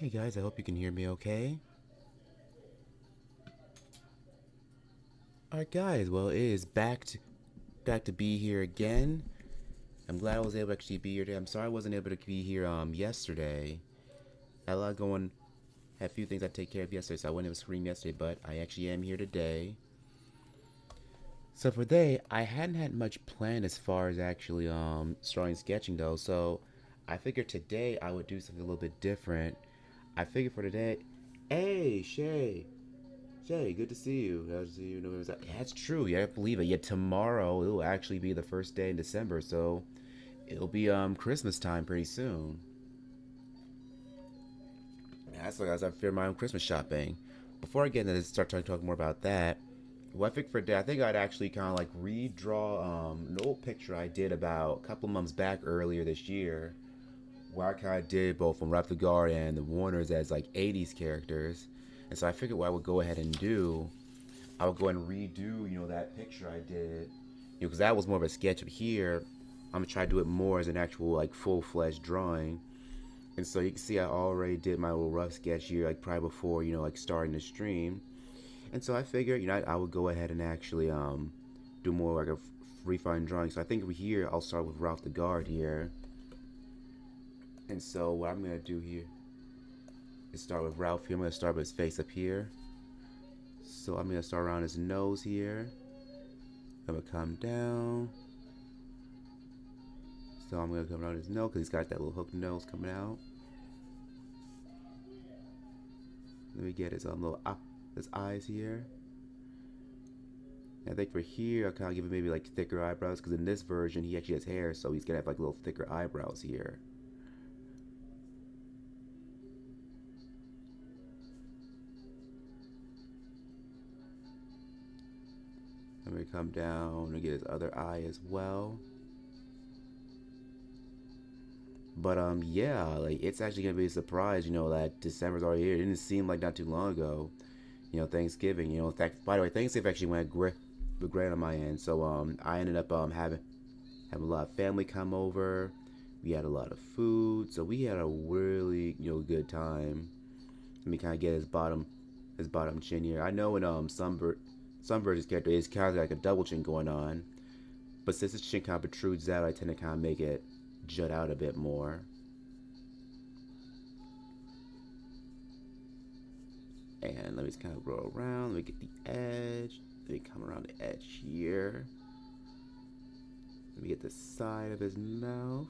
Hey guys, I hope you can hear me okay. Alright guys, well it is back to be here again. I'm glad I was able to actually be here today. I'm sorry I wasn't able to be here yesterday. Had a lot going, had a few things I had to take care of yesterday, so I wasn't able to stream yesterday, but I actually am here today. So for today, I hadn't had much planned as far as actually starting sketching though, so I figured today I would do something a little bit different. I figured for today, hey Shay, Jay, good to see you. Good to see you. Yeah, that's true. Yeah, I believe it. Yet tomorrow it will actually be the first day in December, so it'll be Christmas time pretty soon. Yeah, that's like as I fear my own Christmas shopping. Before I get into this, start talk more about that. What I think for today, I think I'd actually kind of like redraw an old picture I did about a couple months back earlier this year, where I kind of did both from Rap the Guard and the Waners as like 80's characters. And so I figured what I would go ahead and do, I would go ahead and redo, that picture I did, because that was more of a sketch. Of here, I'm gonna try to do it more as an actual like full-fledged drawing. And so you can see I already did my little rough sketch here, like probably before, like starting the stream. And so I figured, I would go ahead and actually do more like a refined drawing. So I think over here I'll start with Ralph the Guard here. And so what I'm gonna do here is start with Ralph here. I'm gonna start with his face up here. So I'm gonna start around his nose here. I'm gonna come down. So I'm gonna come around his nose because he's got that little hooked nose coming out. Let me get his his eyes here. And I think for here I'll kind of give him maybe like thicker eyebrows, because in this version he actually has hair, so he's gonna have like little thicker eyebrows here. I'm gonna come down and get his other eye as well. But yeah, like it's actually gonna be a surprise, that December's already here. It didn't seem like not too long ago. Thanksgiving. In fact, by the way, Thanksgiving actually went great on my end. So I ended up having a lot of family come over. We had a lot of food, so we had a really good time. Let me kind of get his bottom chin here. I know in some versions character is kind of like a double chin going on, but since his chin kind of protrudes out, I tend to kind of make it jut out a bit more. And let me just kind of roll around. Let me get the edge. Let me come around the edge here. Let me get the side of his mouth.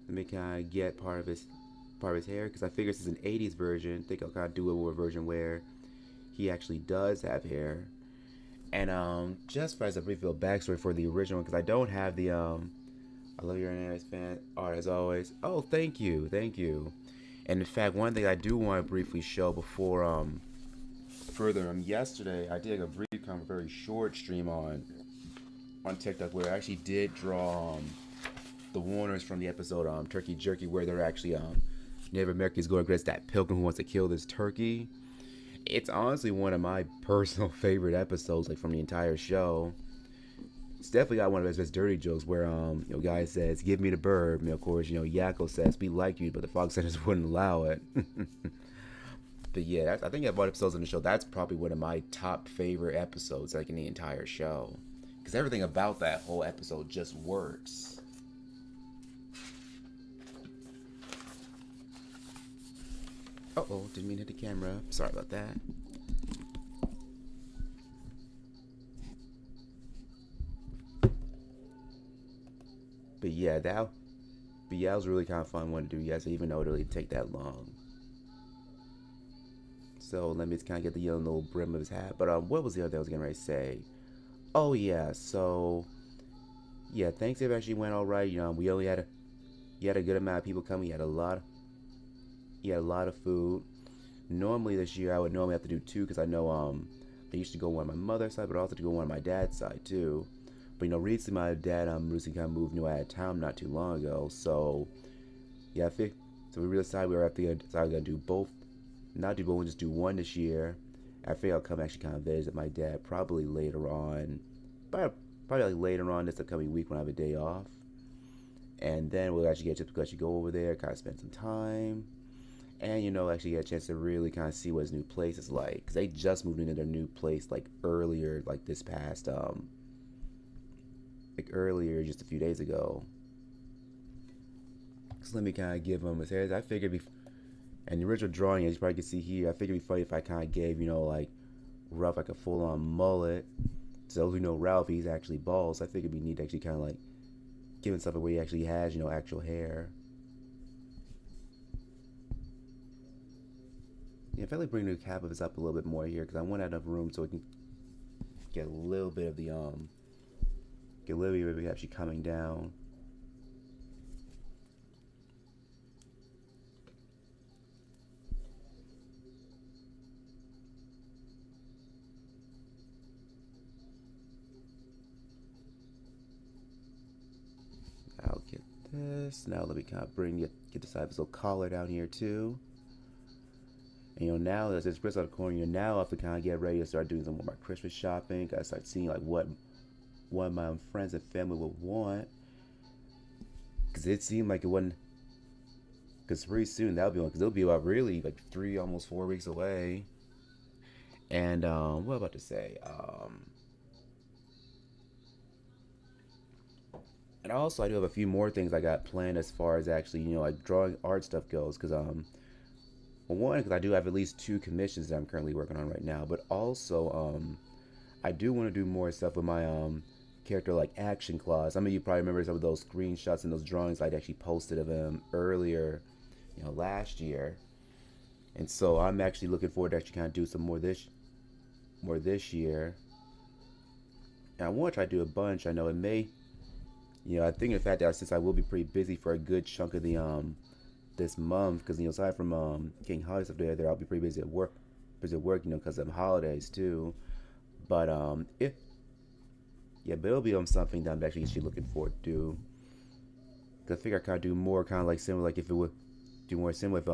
Let me kind of get part of his hair, because I figure this is an 80's version. I think I'll kind of do a version where he actually does have hair. And just as a brief little backstory for the original, because I don't have the I love your Animaniacs fan art as always. Oh, thank you. And in fact, one thing I do want to briefly show before further, yesterday I did a brief kind of very short stream on TikTok where I actually did draw the Waners from the episode Turkey Jerky, where they're actually Native Americans going against that pilgrim who wants to kill this turkey. It's honestly one of my personal favorite episodes, like from the entire show. It's definitely got one of his best dirty jokes where guy says, "Give me the bird." Of course, Yakko says, "We like you," but the fox centers wouldn't allow it. But yeah, I think about episodes in the show, that's probably one of my top favorite episodes, like in the entire show, because everything about that whole episode just works. Uh-oh, didn't mean to hit the camera. Sorry about that. But yeah, that was really kind of fun one to do yesterday, even though it didn't take that long. So let me just kind of get the yellow little brim of his hat. But what was the other thing I was gonna say? Oh yeah, so yeah, Thanksgiving actually went all right. We only had a good amount of people coming. He had a lot of food. Normally this year I would normally have to do two, because I know I used to go on my mother's side, but also to go on my dad's side too. But recently my dad recently kind of moved out of town not too long ago. So yeah, so we really decided we were gonna do both, not do both, and just do one this year. I think I'll come actually kind of visit my dad probably later on, probably like later on this upcoming week when I have a day off. And then we'll actually get to actually go over there, kind of spend some time, and actually get a chance to really kind of see what his new place is like, because they just moved into their new place like earlier, like this past like earlier, just a few days ago. So let me kind of give him his hair. I figured, and the original drawing, as you probably can see here, I figured it'd be funny if I kind of gave like Ralph like a full-on mullet. So those who know Ralph, he's actually bald. So I figured it'd be neat to actually kind of like give him something where he actually has actual hair. Yeah, if I like bring the cap of his up a little bit more here, because I want enough room so we can get a little bit of the get a little bit of it actually coming down. I'll get this. Now let me kind of get the side of his little collar down here too. And now as it's Chris out of the corner, now I have to kind of get ready to start doing some more of my Christmas shopping. Gotta start seeing like what my friends and family would want. Cause it seemed like it wasn't. Cause pretty soon that'll be one. Cause it'll be about really like 3, almost 4 weeks away. And what am I about to say? And also I do have a few more things I got planned as far as actually like drawing art stuff goes. Cause well, one, because I do have at least 2 commissions that I'm currently working on right now, but also I do want to do more stuff with my character like action claws. Some of you probably remember some of those screenshots and those drawings I'd actually posted of him earlier, last year. And so I'm actually looking forward to actually kind of do some more this year. And I want to try to do a bunch. I know it may, I think the fact that since I will be pretty busy for a good chunk of the this month, because aside from getting holidays up there, I'll be pretty busy at work, because of holidays too. But but it'll be something that I'm actually looking forward to. Cause I figure I kind of do more kind of like similar, like if it would do more similar if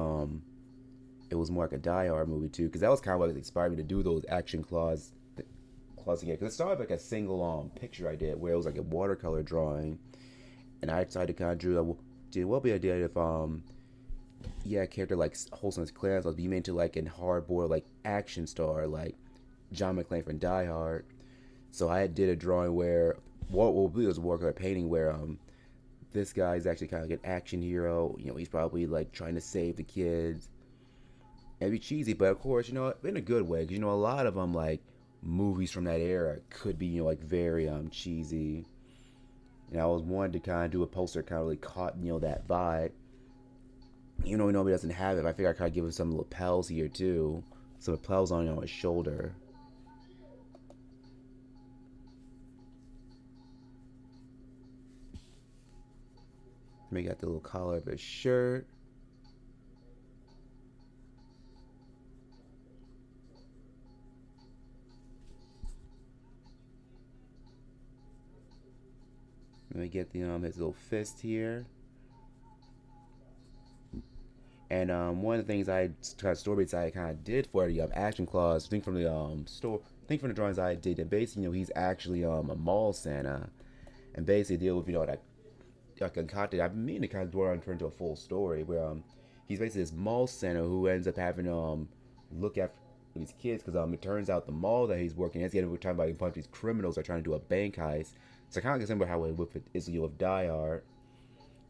it was more like a Die Hard movie too, because that was kind of what inspired me to do those action claws again. Because it started like a single picture I did where it was like a watercolor drawing, and I decided to kind of do what would be the idea if a character like Wholesome Clarence was be made into like a hardboiled like action star like John McClane from Die Hard. So I did a drawing where what will be was a watercolor painting where this guy is actually kind of like an action hero. He's probably like trying to save the kids. It'd be cheesy, but of course, in a good way. Because a lot of them like movies from that era could be like very cheesy. And I was wanting to kind of do a poster that kind of really caught that vibe. Nobody doesn't have it. But I figure I kind of give him some lapels here too, some lapels on his shoulder. Maybe got the little collar of his shirt. Let me get the his little fist here. And one of the things I kind of stories I kind of did for the action claws, think from the drawings I did, that basically he's actually a mall Santa, and basically deal with that I concocted. I've been meaning to kind of draw and turn into a full story where he's basically this mall Santa who ends up having to look after these kids because it turns out the mall that he's working at the end of the time, about a bunch of these criminals are trying to do a bank heist. So kind of similar how it is with Die Hard.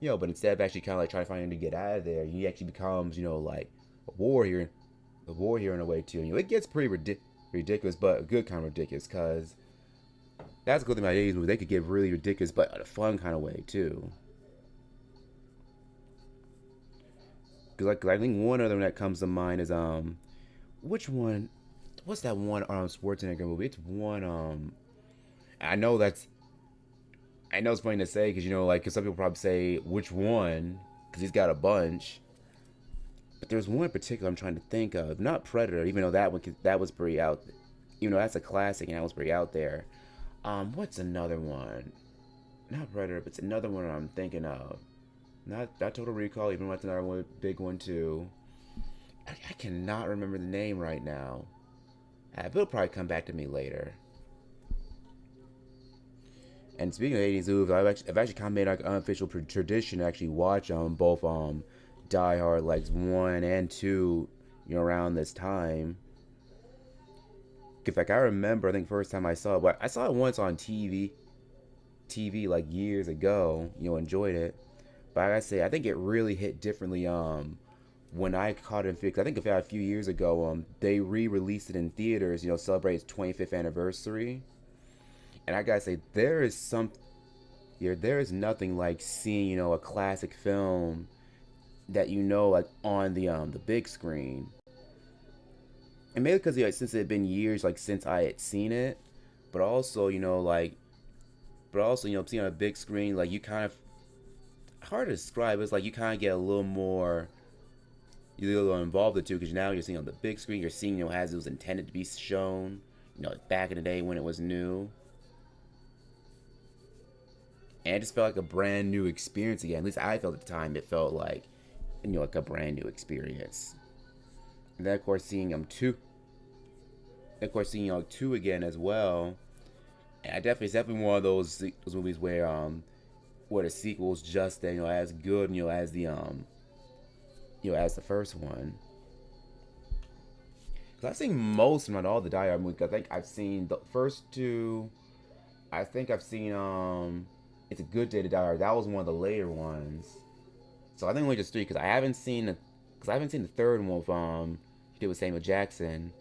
But instead of actually kind of like trying to find him to get out of there, he actually becomes, like a war hero in a way too. It gets pretty ridiculous, but a good kind of ridiculous, because that's a good thing about 80's movies. They could get really ridiculous, but in a fun kind of way too. Because I think one of them that comes to mind is which one? What's that one Arnold Schwarzenegger movie? It's one I know it's funny to say because cause some people probably say which one because he's got a bunch. But there's one in particular I'm trying to think of. Not Predator, even though that was pretty out. That's a classic and that was pretty out there. What's another one? Not Predator, but it's another one I'm thinking of. Not Total Recall, even though that's another one, big one too. I cannot remember the name right now. It'll probably come back to me later. And speaking of 80s movies, I've actually kind of made like an unofficial tradition to actually watch both Die Hard like 1 and 2, around this time. In fact, I remember, I think first time I saw it, but I saw it once on TV like years ago. Enjoyed it, but I gotta say, I think it really hit differently. When I caught it in theaters, I think a few years ago, they re-released it in theaters. Celebrate its 25th anniversary, and I gotta say, there is nothing like seeing a classic film that like on the big screen. And maybe because since it had been years like since I had seen it, but also seeing on a big screen, like you kind of hard to describe. It's like you kind of get a little more, you're a little involved with it too, because now you're seeing on the big screen, you're seeing as it was intended to be shown, like back in the day when it was new. And it just felt like a brand new experience again. At least I felt at the time. It felt like, like a brand new experience. And then of course seeing two again as well. And it's definitely one of those movies where the sequel's just as good as the as the first one. Cause I've seen most, not all, the Die Hard movies. I think I've seen the first two. I think I've seen It's a Good Day to Die Hard. That was one of the later ones. So I think only just three, because I haven't seen the third one with he did with Samuel Jackson,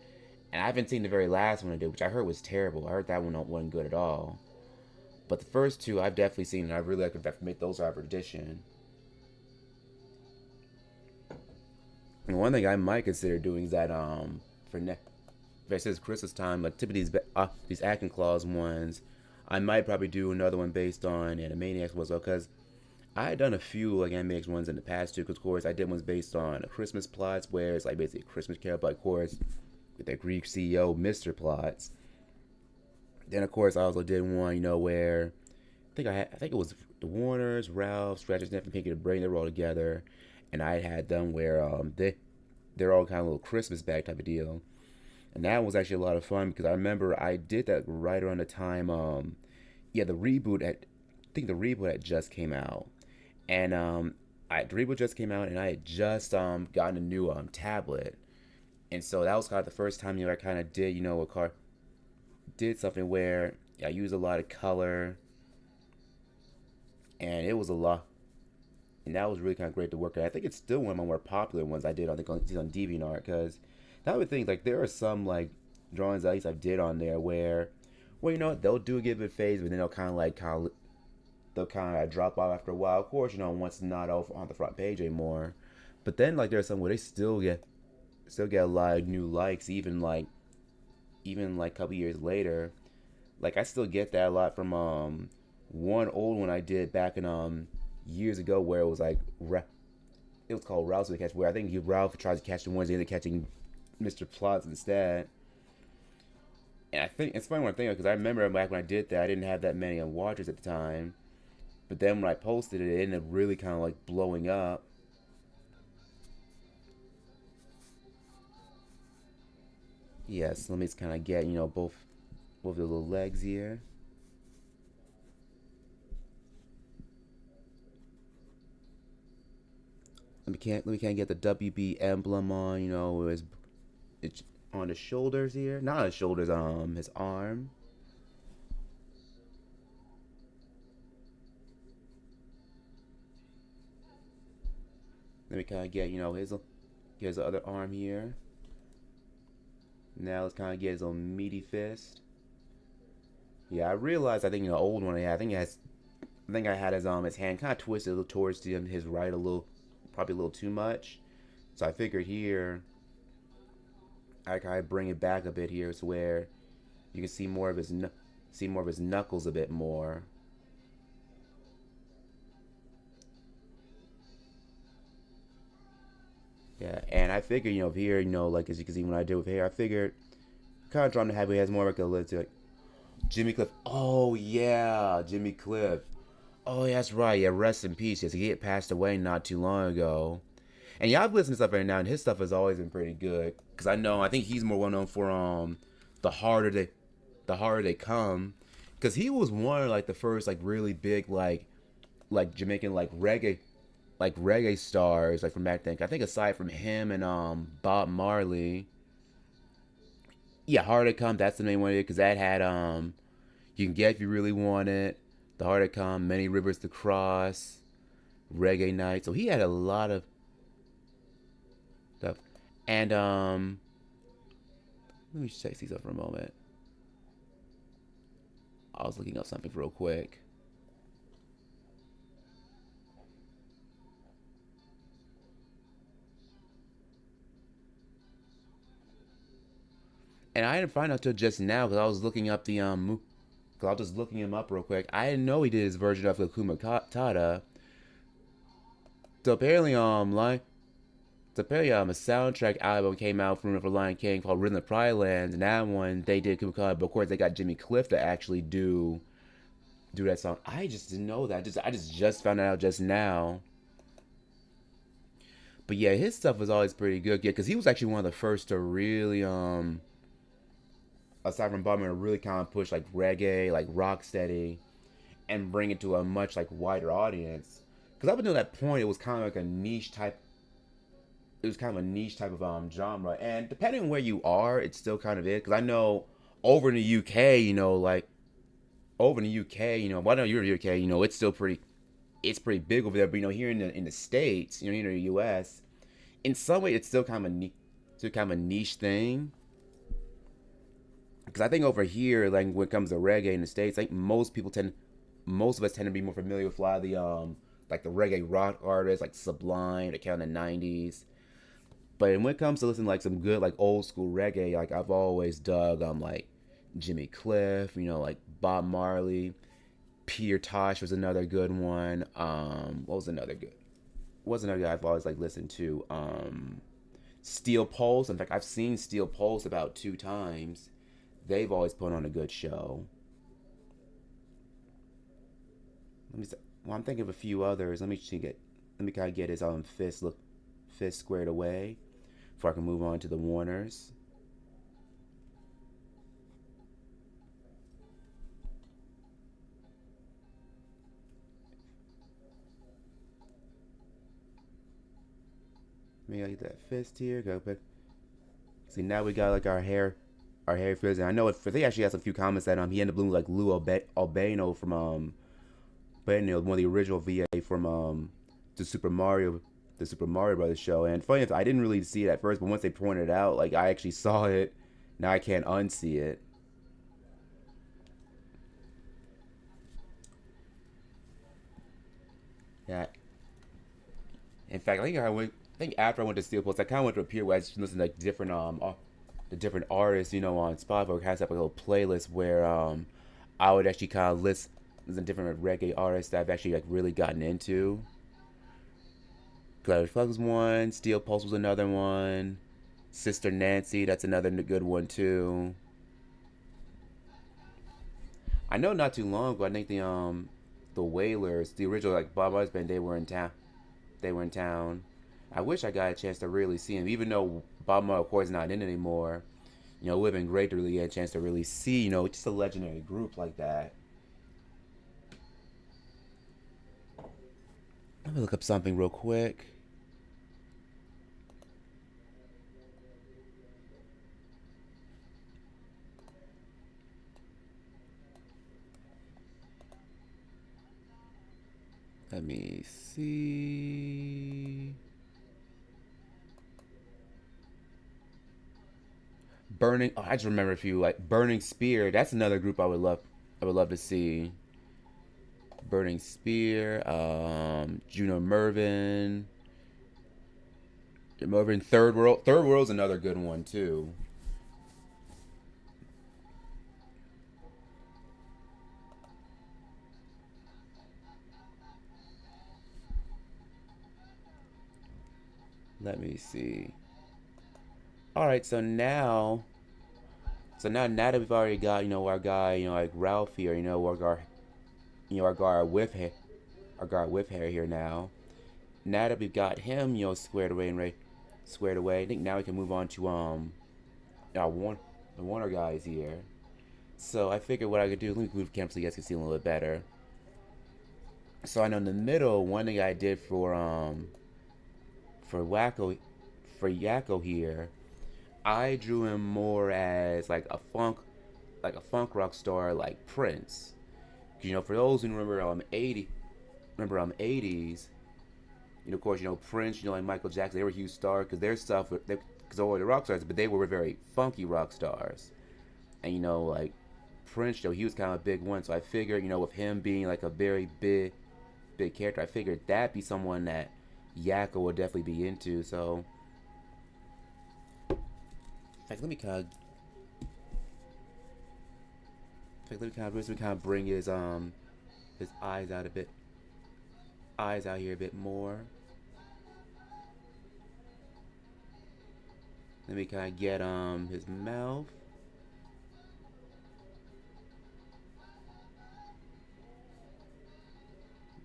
and I haven't seen the very last one I did, which I heard was terrible. I heard that one wasn't good at all. But the first two I've definitely seen, and I really like to make those our tradition. And one thing I might consider doing is that for this Christmas time, like typically these Acting Clause ones, I might probably do another one based on Animaniacs as well, because I had done a few like Animaniacs ones in the past too. Because of course I did ones based on Christmas plots, where it's like basically a Christmas Carol, but of course with that Greek CEO Mr. plots. Then of course I also did one, where I think it was the Waners, Ralph, Scratch Sniff, and Pinky the Brain. They were all together, and I had them where they're all kind of a little Christmas bag type of deal. And that was actually a lot of fun, because I remember I did that right around the time the reboot had just came out. And the reboot just came out, and I had just gotten a new tablet. And so that was kind of the first time I kind of did did something where I used a lot of color, and it was a lot, and that was really kind of great to work at. I think it's still one of my more popular ones I did on DeviantArt, because that would think like there are some like drawings at least I did on there where, well, they'll do a given phase, but then they'll kind of drop off after a while. Of course, once it's not on the front page anymore. But then like there's some where they still get a lot of new likes, even like a couple years later. Like I still get that a lot from one old one I did back in years ago, where it was like it was called Ralph's Catch, where I think Ralph tries to catch the ones, they end up catching Mr. Plots instead. And I think it's funny when I think of it, because I remember back when I did that, I didn't have that many watchers at the time. But then when I posted it, it ended up really kind of like blowing up. Yes, let me just kind of get both the little legs here. Let me kind of get the WB emblem on, it's on the shoulders here. Not on his shoulders, his arm. Let me kind of get, his other arm here. Now let's kind of get his little meaty fist. Yeah, I realized, I think the old one I had, I think I had his hand kind of twisted towards his right a little, probably a little too much. So I figured here I kind of bring it back a bit here, so where you can see more of his knuckles a bit more. Yeah, and I figured, here, like as you can see when I did with hair, I figured kind of trying to have, he has more like a little, like Jimmy Cliff. Oh yeah, Jimmy Cliff. Oh yeah, that's right. Yeah, rest in peace. Yes, he had passed away not too long ago. And yeah, I've listened to stuff right now, and his stuff has always been pretty good. Cause I think he's more well known for the harder they come, because he was one of like the first like really big like Jamaican like reggae stars like from back then. I think aside from him and Bob Marley, yeah, Hard to Come, that's the main one because that had You Can Get If You Really Want It, The Hard to Come, Many Rivers to Cross, Reggae Night. So he had a lot of stuff. And let me check these up for a moment. I was looking up something real quick. And I didn't find out till just now because I was looking up the Cause I was just looking him up real quick. I didn't know he did his version of Hakuna Matata. So apparently a soundtrack album came out from for Lion King called Rhythm of Pride Lands, and that one they did Hakuna Matata, but of course they got Jimmy Cliff to actually do that song. I just didn't know that. I just found out just now. But yeah, his stuff was always pretty good. Yeah, because he was actually one of the first to really aside from Bob Marley, really kind of push like reggae, like rock steady, and bring it to a much like wider audience. Because up until that point, it was kind of like a niche type. It was kind of a niche type of genre, and depending on where you are, it still kind of is. Because I know over in the UK, like over in the UK, well, I know you're in the UK, it's pretty big over there. But here in the States, here in the US, in some way, it's still kind of a niche thing. Because I think over here, like when it comes to reggae in the States, I think most of us tend to be more familiar with a lot of the like the reggae rock artists like Sublime, the kind of 90s. But when it comes to listening to like some good like old school reggae, like I've always dug like Jimmy Cliff, like Bob Marley, Peter Tosh was another good one. What was another good? What's another guy I've always like listened to? Steel Pulse. In fact, I've seen Steel Pulse about 2 times. They've always put on a good show. Well, I'm thinking of a few others. Let me kind of get his fist squared away before I can move on to the Waners. Let me get that fist here. Go back. See, now we got like our hair fist. And I know he actually has a few comments that he ended up losing like Lou Albano from one of the original VA from the Super Mario Brothers show. And funny enough, I didn't really see it at first, but once they pointed it out, like I actually saw it. Now I can't unsee it. Yeah. In fact, I think after I went to Steel Pulse, I kind of went to a period where I just listened to like the different artists, on Spotify. It has like a little playlist where I would actually kind of listen to different reggae artists that I've actually like really gotten into. Gladys Flex was one, Steel Pulse was another one, Sister Nancy, that's another good one too. I know not too long ago, I think the Wailers, the original like Bob Marley's band, they were in town. I wish I got a chance to really see him, even though Bob Marley, of course, is not in it anymore. It would have been great to really get a chance to really see, just a legendary group like that. Let me look up something real quick. Let me see. Burning. Oh, I just remember a few like Burning Spear. That's another group I would love to see. Burning Spear. Juno Mervin. Third World. Third World's another good one too. Let me see. All right, now that we've already got our guy like Ralph here, our guy with hair here now. Now that we've got him squared away I think now we can move on to the Warner guys here. So I figured what I could do, let me move the camera so you guys can see a little bit better. So I know in the middle, one thing I did for Wacko, for Yakko here, I drew him more as like a funk rock star like Prince. You know, for those who remember 80's, you know, of course, you know, Prince, you know, like Michael Jackson, they were huge stars because their stuff, because they were the rock stars, but they were very funky rock stars. And, you know, like Prince, you know, he was kind of a big one. So I figured, you know, with him being like a very big character, I figured that'd be someone that Yakko would definitely be into. So, in fact, let me kind of, bring his eyes out a bit, eyes out here a bit more. Let me kind of get his mouth.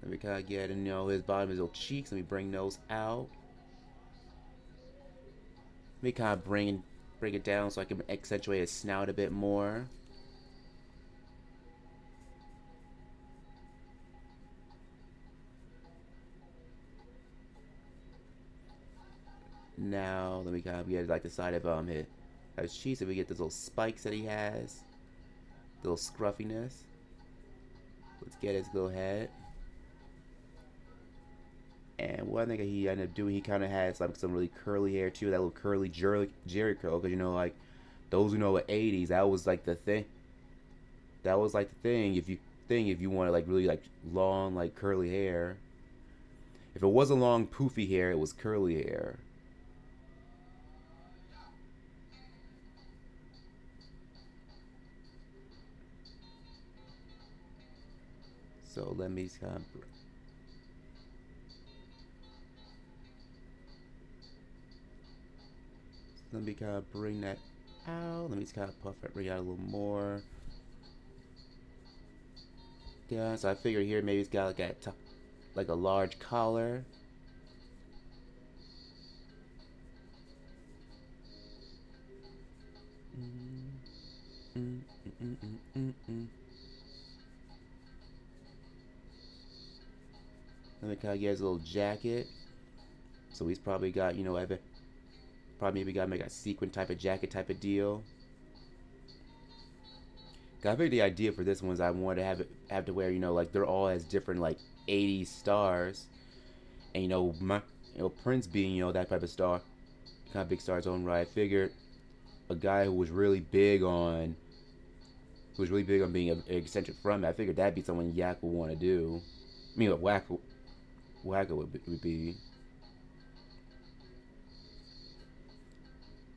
Let me kind of get, you know, his bottom, his little cheeks. Let me bring those out. Let me kind of bring it down so I can accentuate his snout a bit more. Now let me kind of get like the side of his cheeks, so we get those little spikes that he has, the little scruffiness. Let's get his little head. And one thing that he ended up doing, he kind of has like some really curly hair too, that little curly Jerry curl. Because you know, like those who know what 80's, that was like the thing. That was like the thing. If you wanted like really like long like curly hair. If it wasn't long poofy hair, it was curly hair. So let me kind of bring that out. Let me just kind of puff it, bring it out a little more. Yeah, so I figured here maybe it's got like a large collar. Let me kind of get his little jacket. So he's probably got, you know, probably maybe got to make a sequin type of jacket type of deal. I figured the idea for this one is I wanted to have to wear, you know, like they're all as different like 80s stars, and you know Prince being, you know, that type of star, kind of big star in his own right. I figured a guy who was really big on being an eccentric frontman. I figured that'd be someone Yak would want to do. I mean, what Wacko would be.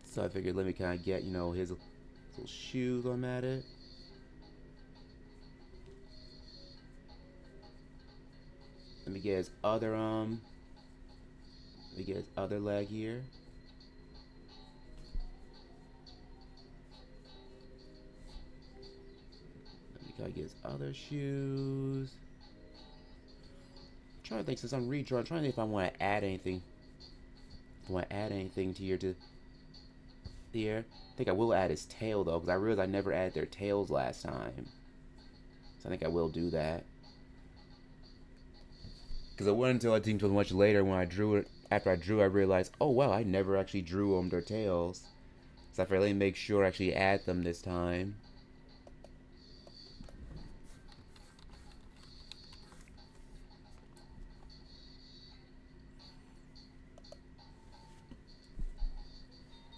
So I figured let me kind of get, you know, his little shoes on at it. Let me get his other leg here. Let me kind of get his other shoes. I'm trying to think, since I'm redrawing, I'm trying to think if I want to add anything. To here. I think I will add his tail though, because I realized I never added their tails last time. So I think I will do that. Because it wasn't until I think until much later when I drew it. After I drew, I realized, oh wow, I never actually drew them their tails. So I figured let me make sure I actually add them this time.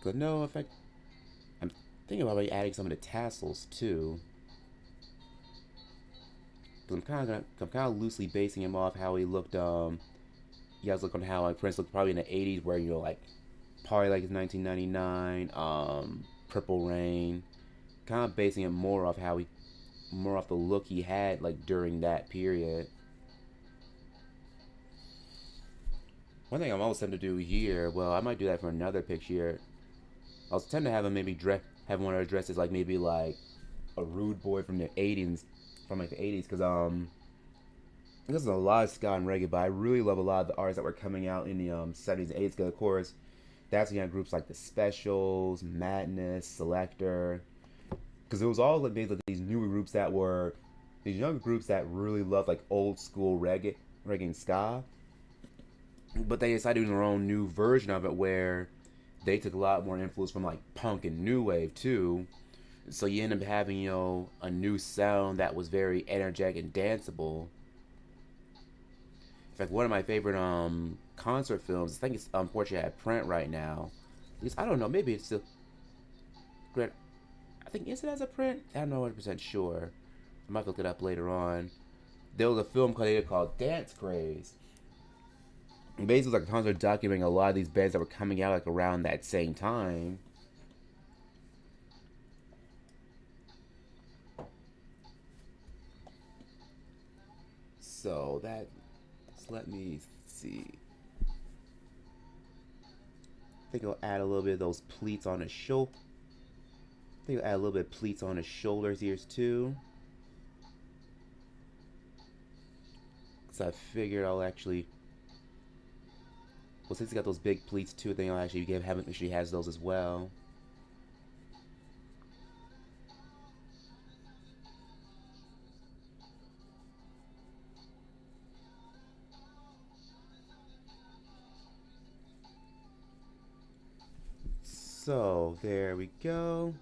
But no, in fact, I'm thinking about maybe adding some of the tassels too. Because I'm kind of loosely basing him off how he looked. You guys look on how like Prince looked probably in the 80's, where you know like probably like his 1999, Purple Rain. Kind of basing it more off more off the look he had like during that period. One thing I'm always tempted to do here, well, I might do that for another picture. I was tempted to have him maybe have one of the dresses like maybe like a rude boy from the 80's, from like the 80's, because there's a lot of ska and reggae, but I really love a lot of the artists that were coming out in the 70s and 80s. Because of course, that's when you had groups like the Specials, Madness, Selector, because it was all basically these younger groups that really love like old school reggae and ska, but they decided to do their own new version of it where they took a lot more influence from like punk and new wave too. So you end up having, a new sound that was very energetic and danceable. In fact, one of my favorite concert films, I think it's unfortunately at print right now. Because I don't know, maybe it's still great. I think is it as a print? I'm not 100% sure. I might look it up later on. There was a film called Dance Craze. And basically, it was like a concert documenting a lot of these bands that were coming out like around that same time. So let me see. I think I'll add a little bit of those pleats on his shoulder. I think I'll add a little bit of pleats on his shoulders here too. Because I figured I'll actually. Well, since he got those big pleats too, I think I'll actually make sure he has those as well. So, there we go.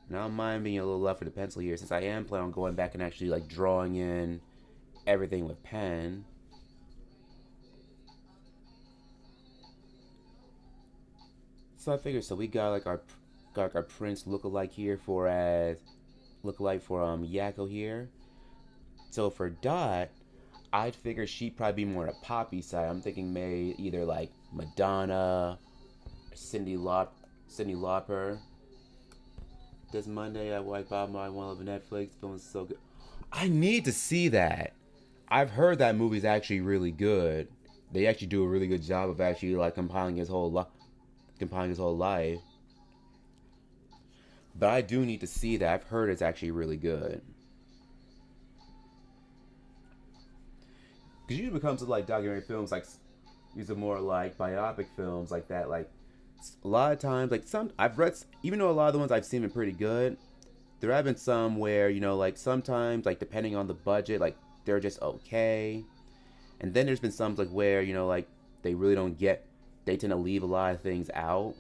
Now I'm mind being a little left for the pencil here, since I am planning on going back and actually like drawing in everything with pen. So I figured, so we got like our Prince lookalike here for Yakko here. So for Dot, I'd figure she'd probably be more on a poppy side. I'm thinking maybe either like Madonna, Cyndi Lauper. This Monday, I watched Bob Marley, one of the Netflix film is so good. I need to see that. I've heard that movie's actually really good. They actually do a really good job of actually like compiling his whole life. But I do need to see that. I've heard it's actually really good. Because usually when it comes to like documentary films, like these are more like biopic films like that. Like a lot of times, like I've read, even though a lot of the ones I've seen are pretty good, there have been some where like sometimes like depending on the budget, like they're just okay, and then there's been some like where like they really don't get, they tend to leave a lot of things out.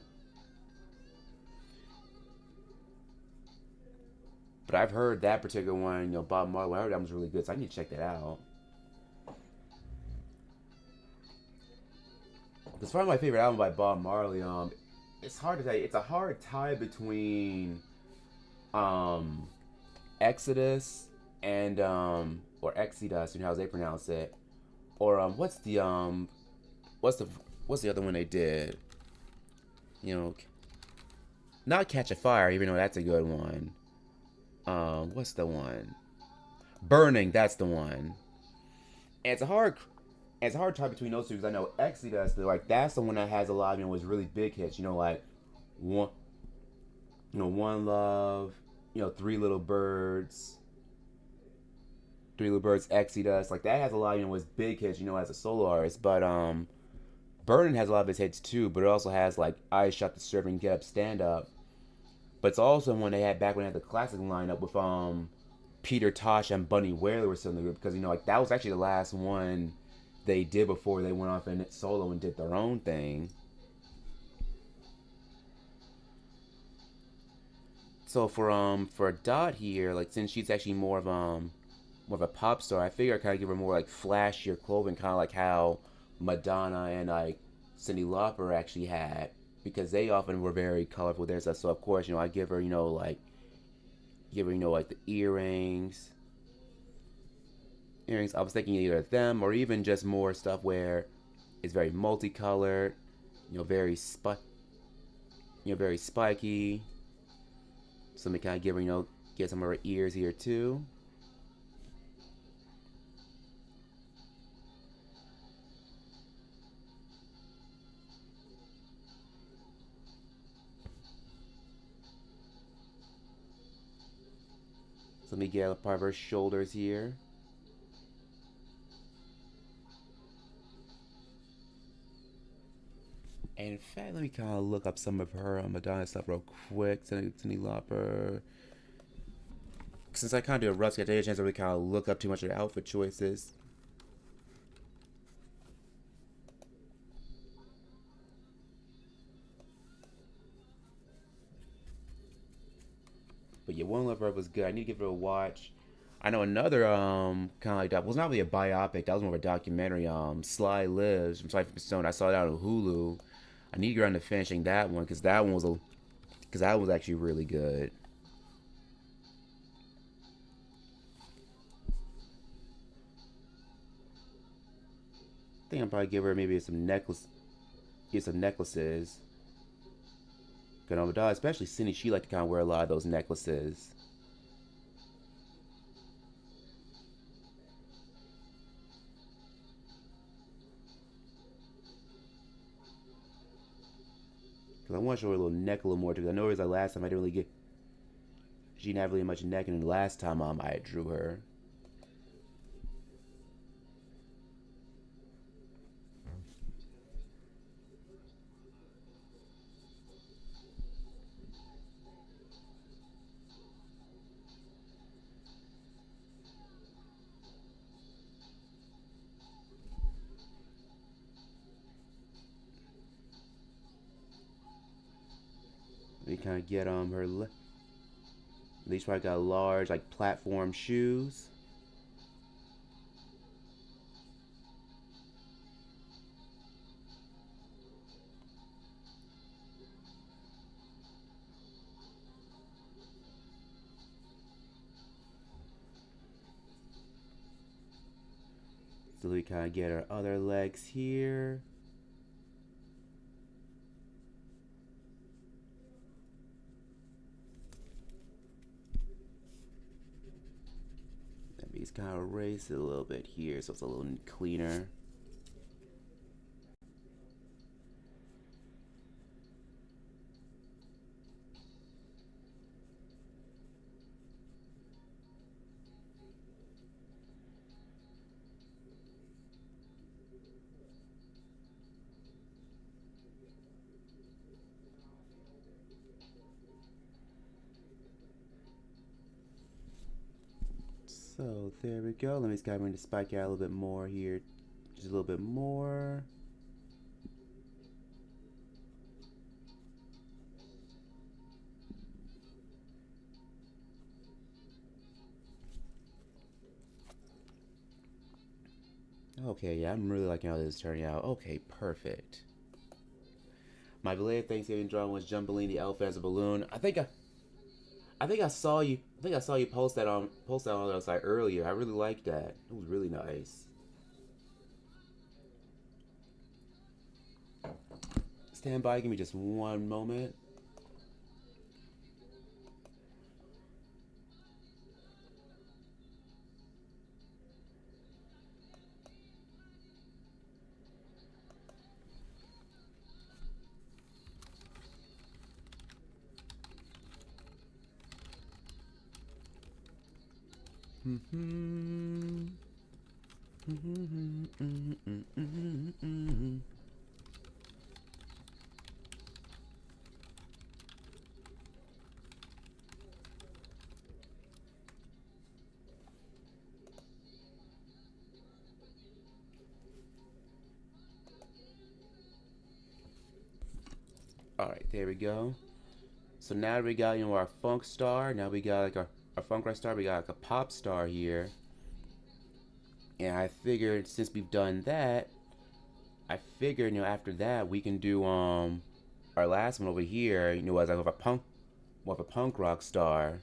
But I've heard that particular one, Bob Marley, I heard that was really good, so I need to check that out. As far as my favorite album by Bob Marley, it's hard to tell you. It's a hard tie between Exodus and or Exodus, how they pronounce it, or what's the other one they did? Not Catch a Fire, even though that's a good one. What's the one? Burning, that's the one. And it's a hard tie between those two because I know Exodus, that's the one that has a lot of was really big hits. Like One Love, Three Little Birds, Exodus, like that has a lot was big hits. As a solo artist, but Burning has a lot of his hits too. But it also has like I Shot the Servant and Get Up, Stand Up. But it's also one they had back when they had the classic lineup with Peter Tosh and Bunny Wailer were still in the group because that was actually the last one they did before they went off in solo and did their own thing. So for Dot here, like since she's actually more of a pop star, I figure I kind of give her more like flashier clothing, kind of like how Madonna and like Cyndi Lauper actually had, because they often were very colorful with their stuff. So of course, I give her like the earrings. I was thinking either of them or even just more stuff where it's very multicolored, very spiky. So let me kind of give her, get some of her ears here too. So let me get a part of her shoulders here. And fact, let me kind of look up some of her Madonna stuff real quick. Cyndi Lauper. Since I kind of do a rough sketch, I didn't have a chance to really kind of look up too much of her outfit choices. But yeah, One Love Earth was good. I need to give it a watch. I know another kind of like that was not really a biopic. That was more of a documentary. Sly Lives from Sly from Stone. I saw that on Hulu. I need to get around to finishing that one because that one was actually really good. I think I'll probably give her maybe get some necklaces. Cause especially Cindy, she like to kind of wear a lot of those necklaces. Cause I want to show her a little neck a little more too. Cause I know it was the last time I didn't really get. She didn't have really much neck, and the last time I drew her. We kind of get her. At least probably got large like platform shoes. So we kind of get our other legs here. Let me just kind of erase it a little bit here so it's a little cleaner. So there we go. Let me just kind of bring the spike out a little bit more here. Just a little bit more. Okay, yeah, I'm really liking how this is turning out. Okay, perfect. My belated Thanksgiving drawing was Jumbling the Elephant as a balloon. I saw you. I think I saw you post that on the site earlier. I really liked that. It was really nice. Stand by. Give me just one moment. All right, there we go. So now we got our funk star. Now we got like our funk rock star. We got like a pop star here. And I figured since we've done that, I figured after that we can do our last one over here. As like a punk rock star.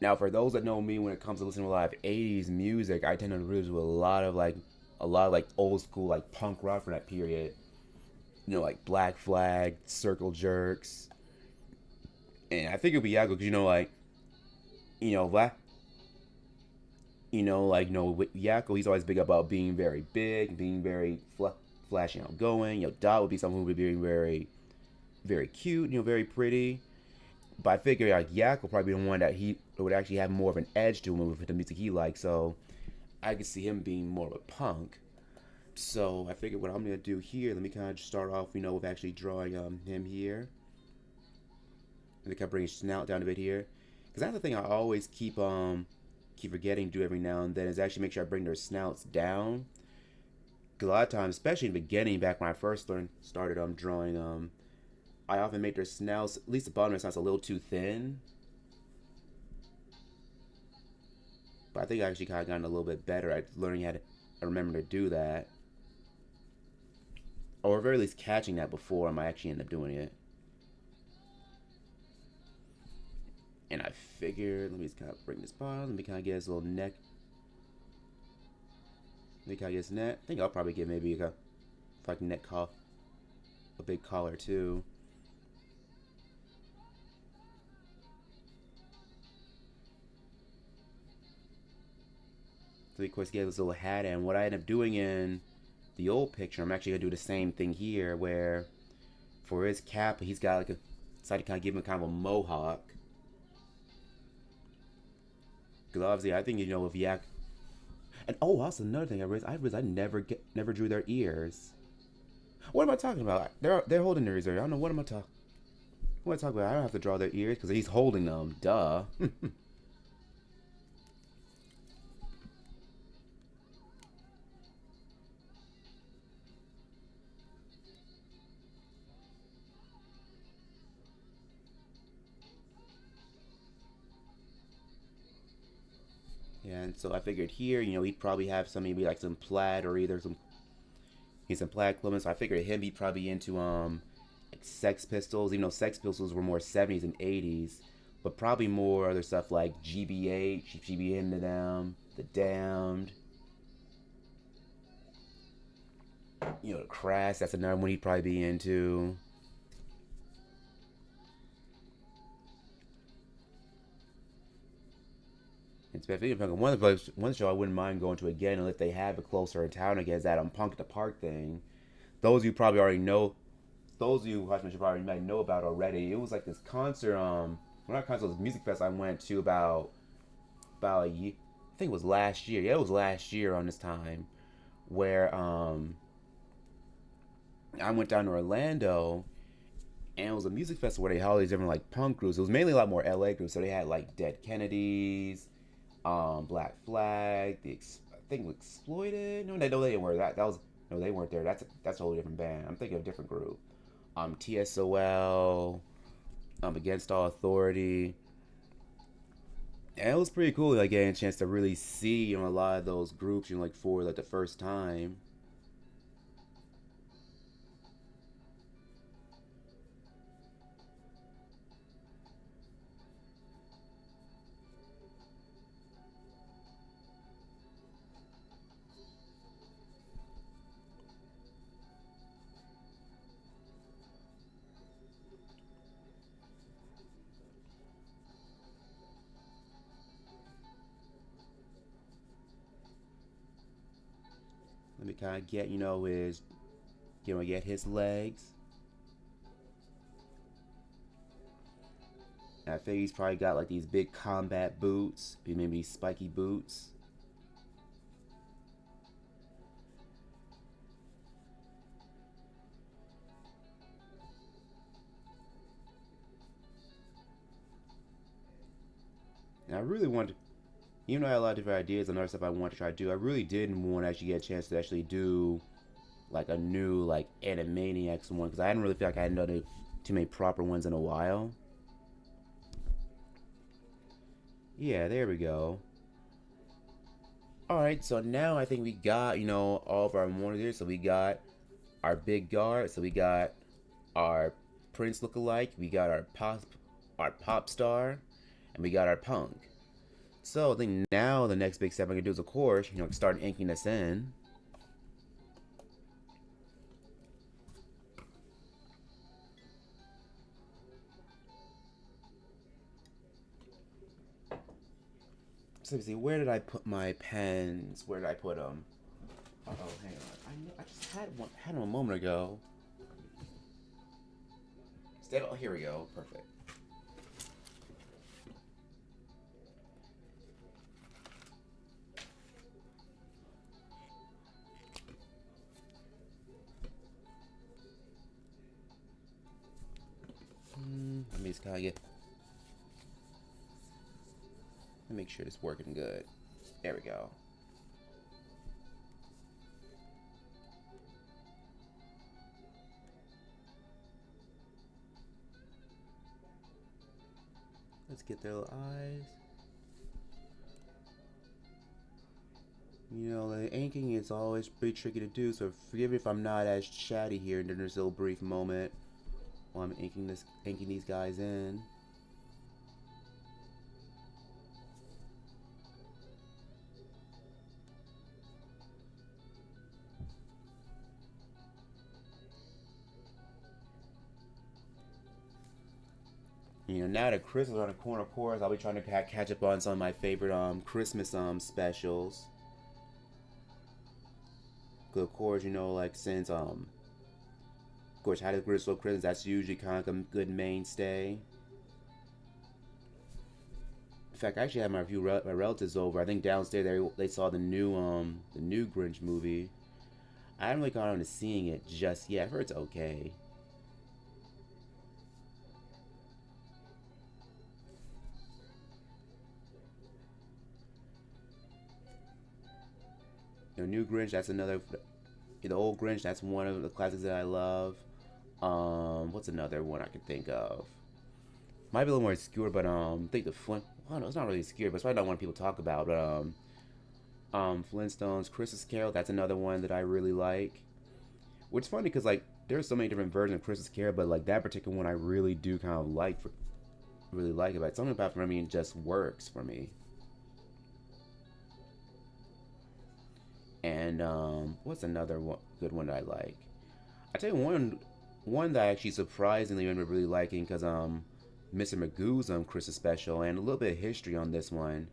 Now for those that know me, when it comes to listening to a lot of 80s music, I tend to really do a lot of old school like punk rock from that period. Like Black Flag, Circle Jerks. And I think it'd be Yago because with Yakko, he's always big about being very big, being very flashy and outgoing. Dot would be someone who would be very, very cute, very pretty. But I figure like Yakko would probably be the one that he would actually have more of an edge to him with the music he likes. So I could see him being more of a punk. So I figured what I'm gonna do here, let me kind of just start off, with actually drawing him here. And then kind of bring his snout down a bit here. Because that's the thing I always keep forgetting to do every now and then, is actually make sure I bring their snouts down. Because a lot of times, especially in the beginning, back when I first started drawing, I often make their snouts, at least the bottom of their snouts, a little too thin. But I think I actually kind of gotten a little bit better at learning how to remember to do that. Or at very least catching that before I might actually end up doing it. And I figured, let me just kind of bring this bottom, let me kind of get his little neck. Let me kind of get his neck. I think I'll probably get maybe a fucking neck collar, a big collar too. So of course get this little hat, and what I end up doing in the old picture, I'm actually gonna do the same thing here, where for his cap, he's got like decided to kind of give him kind of a mohawk. Because obviously, I think if Yak, and oh, also another thing I realized I never drew their ears. What am I talking about? They're holding their ears. I don't know what am I talking. What am I talking about? I don't have to draw their ears because he's holding them. Duh. Yeah, and so I figured here, he'd probably have maybe like some plaid or either some plaid clothing. So I figured he'd probably into like Sex Pistols, even though Sex Pistols were more 70s and 80s, but probably more other stuff like GBH, if she'd be into them, The Damned, The Crash. That's another one he'd probably be into. Especially one show I wouldn't mind going to again, and if they have it closer in town again, is that Punk at the Park thing. Those of you probably already know. Those of you who should probably might know about already. It was like this concert. Well, not concert. It was a music fest I went to about a year. I think it was last year. Yeah, it was last year on this time, where I went down to Orlando, and it was a music festival where they had all these different like punk groups. It was mainly a lot more LA groups, so they had like Dead Kennedys, Black Flag, I think Exploited. No, they didn't wear that. That was no, they weren't there. That's a totally different band. I'm thinking of a different group. TSOL, Against All Authority. And it was pretty cool, like getting a chance to really see, a lot of those groups, like for like the first time. Let me kind of get, get his legs. And I think he's probably got like these big combat boots, maybe spiky boots. And I really wanted, even though I had a lot of different ideas and other stuff I wanted to try to do, I really didn't want to actually get a chance to actually do like a new like Animaniacs one, because I didn't really feel like I hadn't done too many proper ones in a while. Yeah, there we go. Alright, so now I think we got, all of our monitors. So we got our big guard, so we got our Prince lookalike, we got our pop star, and we got our punk. So I think now the next big step I can do is, of course, start inking this in. So let me see, where did I put my pens? Where did I put them? Oh, hang on. I just had them a moment ago. Oh, here we go. Perfect. just kind of get. Let me make sure it's working good. There we go. Let's get their little eyes. You know, the inking is always pretty tricky to do, so forgive me if I'm not as chatty here during this little brief moment while I'm inking these guys in. You know, now that Christmas is on the corner, of course, I'll be trying to catch up on some of my favorite Christmas specials. Cause of course, you know, like since of course, How to Get Slow Christmas, that's usually kind of a good mainstay. In fact, I actually had my relatives over. I think downstairs they saw the new Grinch movie. I haven't really gone on to seeing it just yet. I've heard it's okay. You know, New Grinch, that's another. The old Grinch, that's one of the classics that I love. What's another one I can think of? Might be a little more obscure, but I think the Flint. Well, no, it's not really obscure, but it's probably not one people talk about. But Flintstones, Christmas Carol, that's another one that I really like. Which is funny because like there's so many different versions of Christmas Carol, but like that particular one I really do kind of really like it. But something about it for me just works for me. And what's another good one that I like? I tell you one that I actually surprisingly ended up really liking because Mr. Magoo's Christmas special and a little bit of history on this one.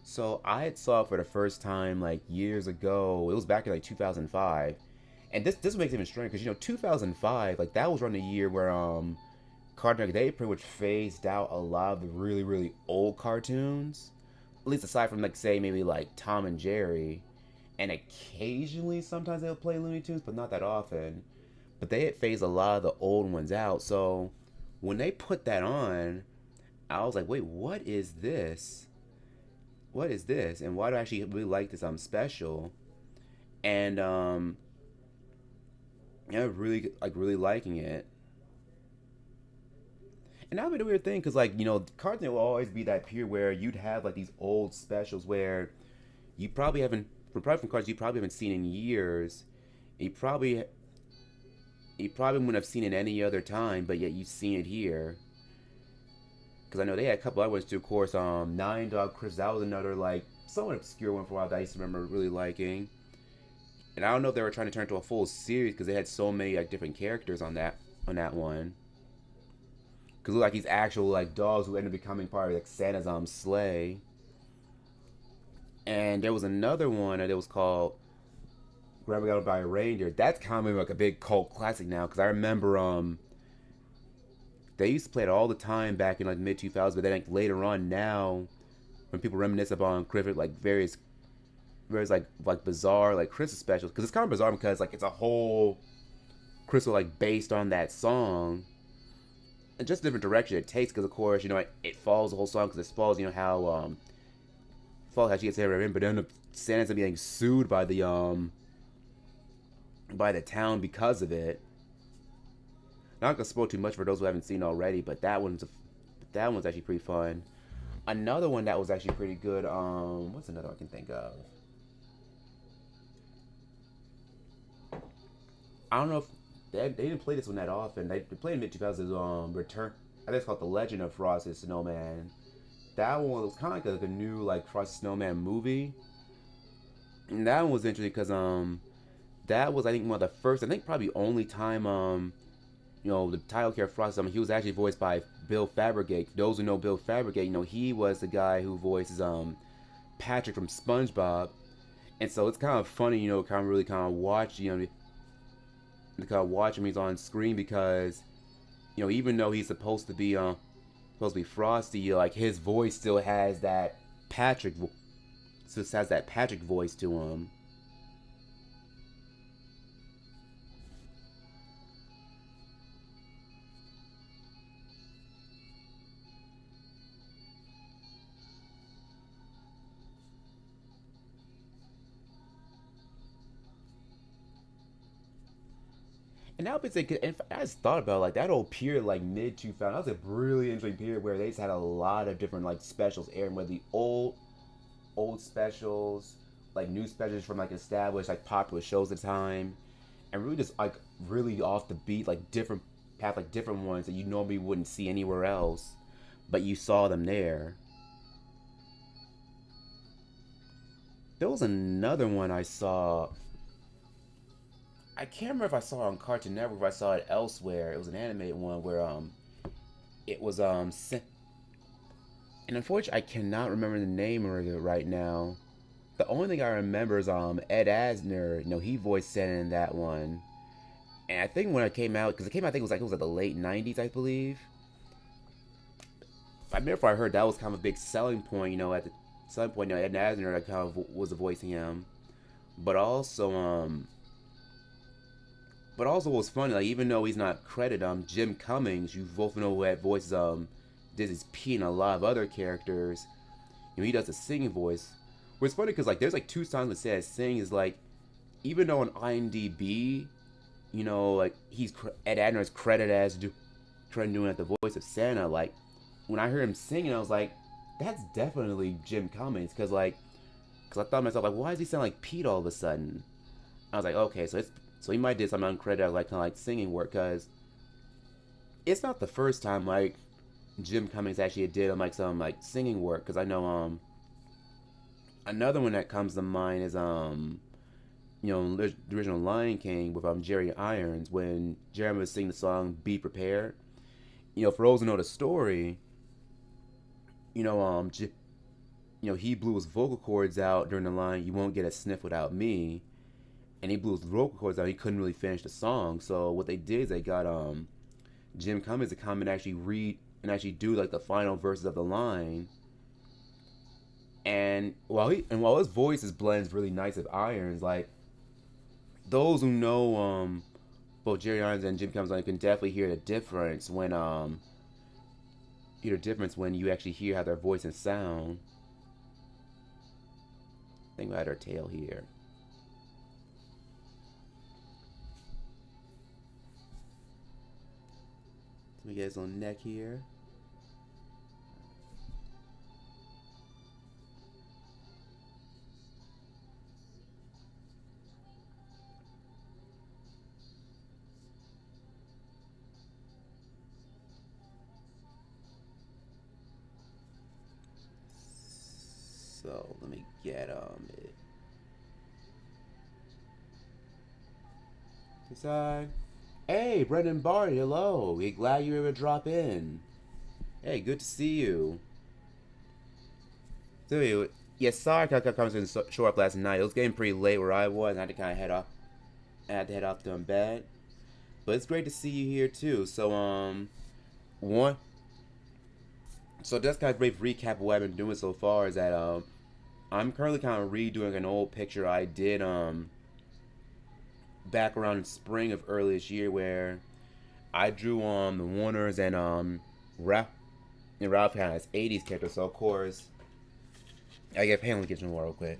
So I had saw it for the first time like years ago. It was back in like 2005, and this makes it even stranger because you know 2005 like that was around the year where Cartoon Network they pretty much phased out a lot of the really old cartoons, at least aside from like say maybe like Tom and Jerry. And occasionally, sometimes they'll play Looney Tunes, but not that often. But they had phased a lot of the old ones out. So when they put that on, I was like, wait, what is this? What is this? And why do I actually really like this? I'm special. And yeah, really liking it. And that would be the weird thing, because like, you know, Cartoon will always be that period where you'd have like these old specials where you probably haven't from cards you probably haven't seen in years. You probably wouldn't have seen it any other time, but yet you've seen it here. Because I know they had a couple other ones too. Of course, Nine Dog Chris, that was another like somewhat obscure one for a while that I used to remember really liking. And I don't know if they were trying to turn it into a full series because they had so many like different characters on that one. Because like these actual like dogs who ended up becoming part of like Santa's sleigh. And there was another one that it was called Grandma Got by a Reindeer. That's kind of like a big cult classic now because I remember they used to play it all the time back in like mid 2000s, but then like later on now when people reminisce about Griffith like various like bizarre like Christmas specials because it's kind of bizarre because like it's a whole Christmas like based on that song and just a different direction it takes because of course you know it follows the whole song because it follows you know how how she gets everywhere in, but then Santa ends up getting sued by the town because of it. Not gonna spoil too much for those who haven't seen already, but that one's actually pretty fun. Another one that was actually pretty good. What's another I can think of? I don't know if they didn't play this one that often. They played in mid 2000s. Return. I think it's called The Legend of Frosty the Snowman. That one was kind of like a new like Frosty Snowman movie, and that one was interesting because that was I think one of the first I think probably only time you know the title character Frosty he was actually voiced by Bill Fabricate. For those who know Bill Fabricate, you know he was the guy who voices Patrick from SpongeBob, and so it's kind of funny you know kind of watch you know watch him he's on screen because you know even though he's supposed to be Frosty, like his voice still has that Patrick voice to him. And I would say, and I just thought about like that old period, like mid 2000. That was a really interesting period where they just had a lot of different like specials airing, whether the old specials, like new specials from like established like popular shows at the time, and really just like really off the beat, like different path, like different ones that you normally wouldn't see anywhere else, but you saw them there. There was another one I saw. I can't remember if I saw it on Cartoon Network or if I saw it elsewhere. It was an animated one where it was and unfortunately I cannot remember the name of it right now. The only thing I remember is Ed Asner. You know, he voiced Santa in that one. And I think when it came out, because it came out, I think it was like the late '90s, I believe. I remember I heard that was kind of a big selling point. You know, at the selling point, you know, Ed Asner that kind of was voicing him, but also what was funny, like even though he's not credited, Jim Cummings, you both know who had voices Disney's P and a lot of other characters. You know, he does the singing voice. Which is funny because like there's like two songs that say sing is like, even though on IMDb, you know, like Ed Asner is credited as doing like the voice of Santa. Like when I heard him singing, I was like, that's definitely Jim Cummings, because I thought to myself like, why does he sound like Pete all of a sudden? I was like, okay, so he might did some uncredited like kind of like singing work, because it's not the first time like Jim Cummings actually did like some like singing work. Because I know another one that comes to mind is you know, the original Lion King with Jerry Irons, when Jerry was singing the song "Be Prepared." You know, for those who know the story, you know you know, he blew his vocal cords out during the line "You won't get a sniff without me," and he blew his vocal cords out. He couldn't really finish the song, so what they did is they got Jim Cummings to come and actually read and actually do like the final verses of the line. And while his voice blends really nice with Irons, like those who know both Jerry Irons and Jim Cummings, like, can definitely hear the difference when you actually hear how their voices sound. I think we had our tail here. So we get his little neck here. So let me get it. Decide. Hey, Brendan Barty, hello. We're glad you were able to drop in. Hey, good to see you. So, yeah, sorry I couldn't show up last night. It was getting pretty late where I was, and I had to kind of head off. I had to head off to bed. But it's great to see you here too. So, one. So that's kind of a brief recap of what I've been doing so far. Is that I'm currently kind of redoing an old picture I did back around in spring of early this year, where I drew the Waners and Ralph has 80's character. So of course, I get Pam to get some more real quick.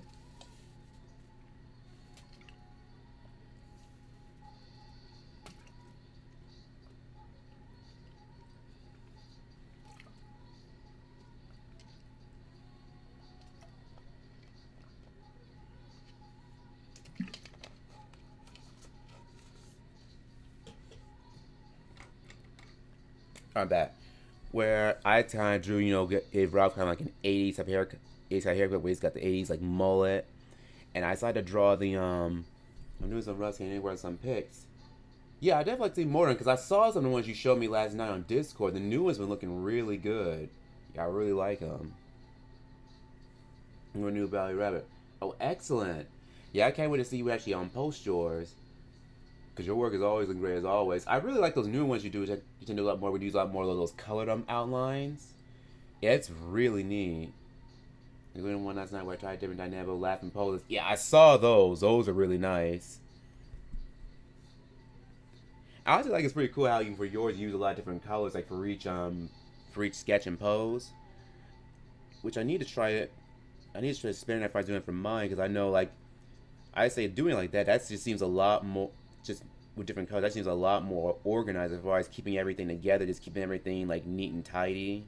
I'm back. Where I kind of drew, you know, gave Ralph kind of like an 80s type haircut, 80s type haircut, where he's got the 80s like mullet, and I decided to draw the I'm doing some rusting anywhere some pics. Yeah, I definitely like to see more because I saw some of the ones you showed me last night on Discord. The new ones been looking really good. Yeah, I really like them. Your new Valley Rabbit. Oh, excellent. Yeah, I can't wait to see you actually post yours, because your work is always looking great as always. I really like those new ones you do. You tend to do a lot more. We use a lot more of those colored outlines. Yeah, it's really neat. Including one last night where I tried different dynamic laughing poses. Yeah, I saw those. Those are really nice. I also like it's pretty cool how you for yours you use a lot of different colors, like for each sketch and pose. Which I need to try it. I need to try to experiment if I do it for mine, because I know like I say doing it like that just seems a lot more just with different colors. That seems a lot more organized as far as keeping everything together, just keeping everything like neat and tidy.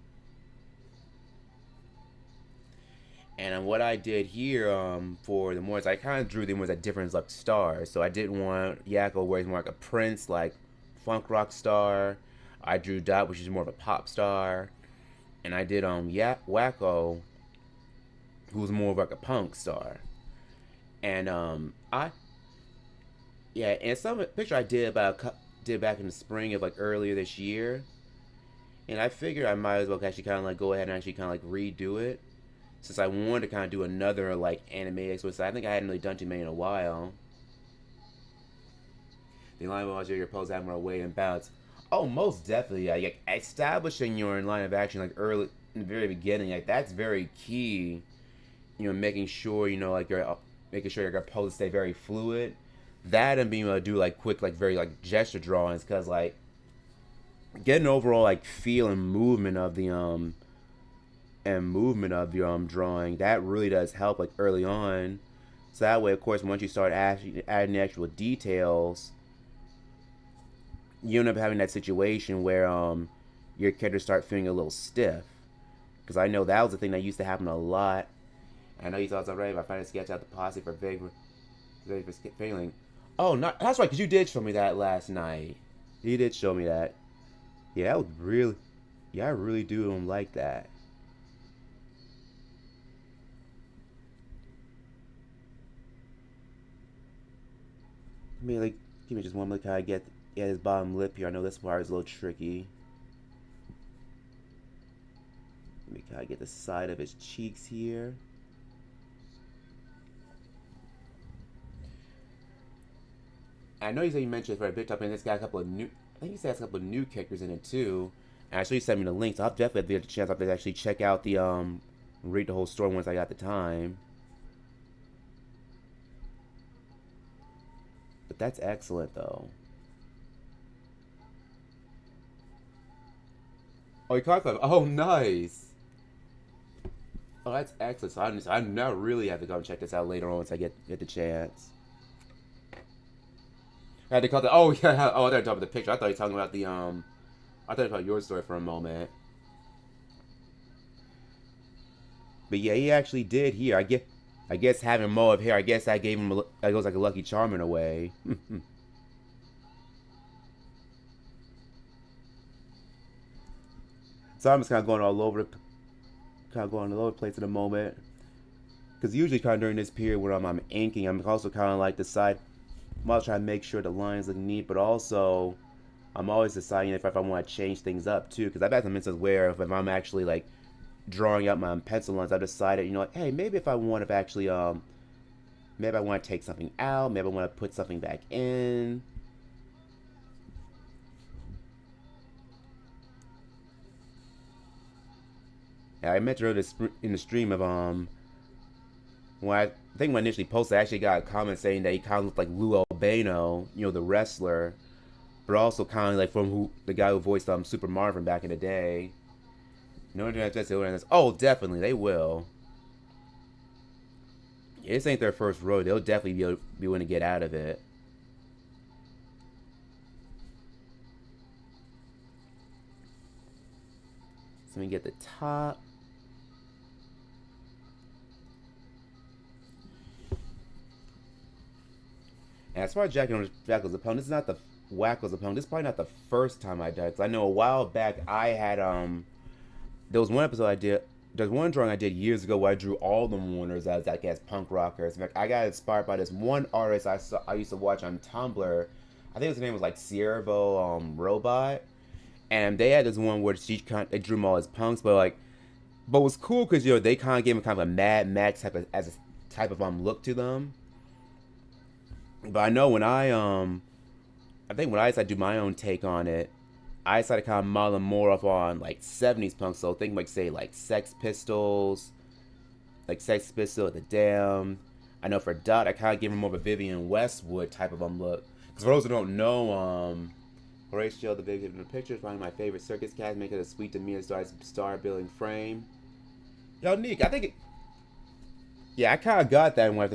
And what I did here for the Moors, I kind of drew them as a different like stars. So I didn't want Yakko where he's more like a prince, like funk rock star. I drew Dot, which is more of a pop star, and I did Wacko, who was more of like a punk star. And I yeah, and some picture I did back in the spring of like earlier this year, and I figured I might as well actually kind of like go ahead and actually kind of like redo it, since I wanted to kind of do another like Animaniacs, which I think I hadn't really done too many in a while. The line of your pose have more weight and balance. Oh, most definitely. Like establishing your line of action like early in the very beginning, like that's very key. You know, making sure like you're making sure your poses stay very fluid. That and being able to do like quick, like very like gesture drawings, because like getting overall like feel and movement of the your drawing, that really does help like early on. So that way, of course, once you start adding the actual details, you end up having that situation where your characters start feeling a little stiff. Because I know that was the thing that used to happen a lot. I know you thought it was alright if I finally sketch out the posse for failing. Oh, not that's right, because you did show me that last night. You did show me that. Yeah, that was really, yeah, I really do like that. I mean, like, give me just one look how I get his bottom lip here. I know this part is a little tricky. Let me kind of get the side of his cheeks here. I know you said you mentioned for a bit up, and it's got a couple of new. I think you said it's a couple of new characters in it too. And I saw you sent me the links. So I'll definitely have the chance to actually check out the read the whole story once I got the time. But that's excellent though. Oh, you caught that? Oh, nice. Oh, that's excellent. So I now really have to go and check this out later on once I get the chance. I had to cut the. Oh yeah. Oh, I thought you were talking about the picture. I thought you were talking about the I thought you were talking about your story for a moment. But yeah, he actually did here. I guess having more of hair, I guess that gave him that goes like a lucky charm in a way. So I'm just kind of going all over the place at the moment. Because usually kind of during this period when I'm inking, I'm also kind of like decide. I'm also trying to make sure the lines look neat, but also I'm always deciding if I want to change things up too. Because I've had some instances where if I'm actually like drawing out my pencil lines, I've decided, like, hey, maybe if I want to actually maybe I want to take something out, maybe I want to put something back in. Yeah, I mentioned earlier in the stream of when I think when I initially posted, I actually got a comment saying that he kind of looked like Lou Albano, the wrestler, but also kind of like from the guy who voiced Super Marvin back in the day. No internet just oh, definitely they will. Yeah, this ain't their first road. They'll definitely be willing to get out of it. So let me get the top. And as far as Jackal's opponent, this is not the Wacko's opponent. This is probably not the first time I did it. Cause I know a while back I had there was one episode I did. There's one drawing I did years ago where I drew all the Waners as like as punk rockers. In fact, I got inspired by this one artist I used to watch on Tumblr. I think his name was like Ciervo Robot, and they had this one where they drew them all as punks, but what's cool because they kind of gave him kind of a Mad Max type of look to them. But I know when I think when I decided to do my own take on it, I decided to kind of model them more up on like 70s punk. So think like say like Sex Pistols, The Damned. I know for Dot, I kind of gave him more of a Vivian Westwood type of look. Because for those who don't know, Horatio the Big in the Picture is probably my favorite circus cat. Make it a sweet to me and star building frame. Yo, Nick, I think it. Yeah, I kind of got that when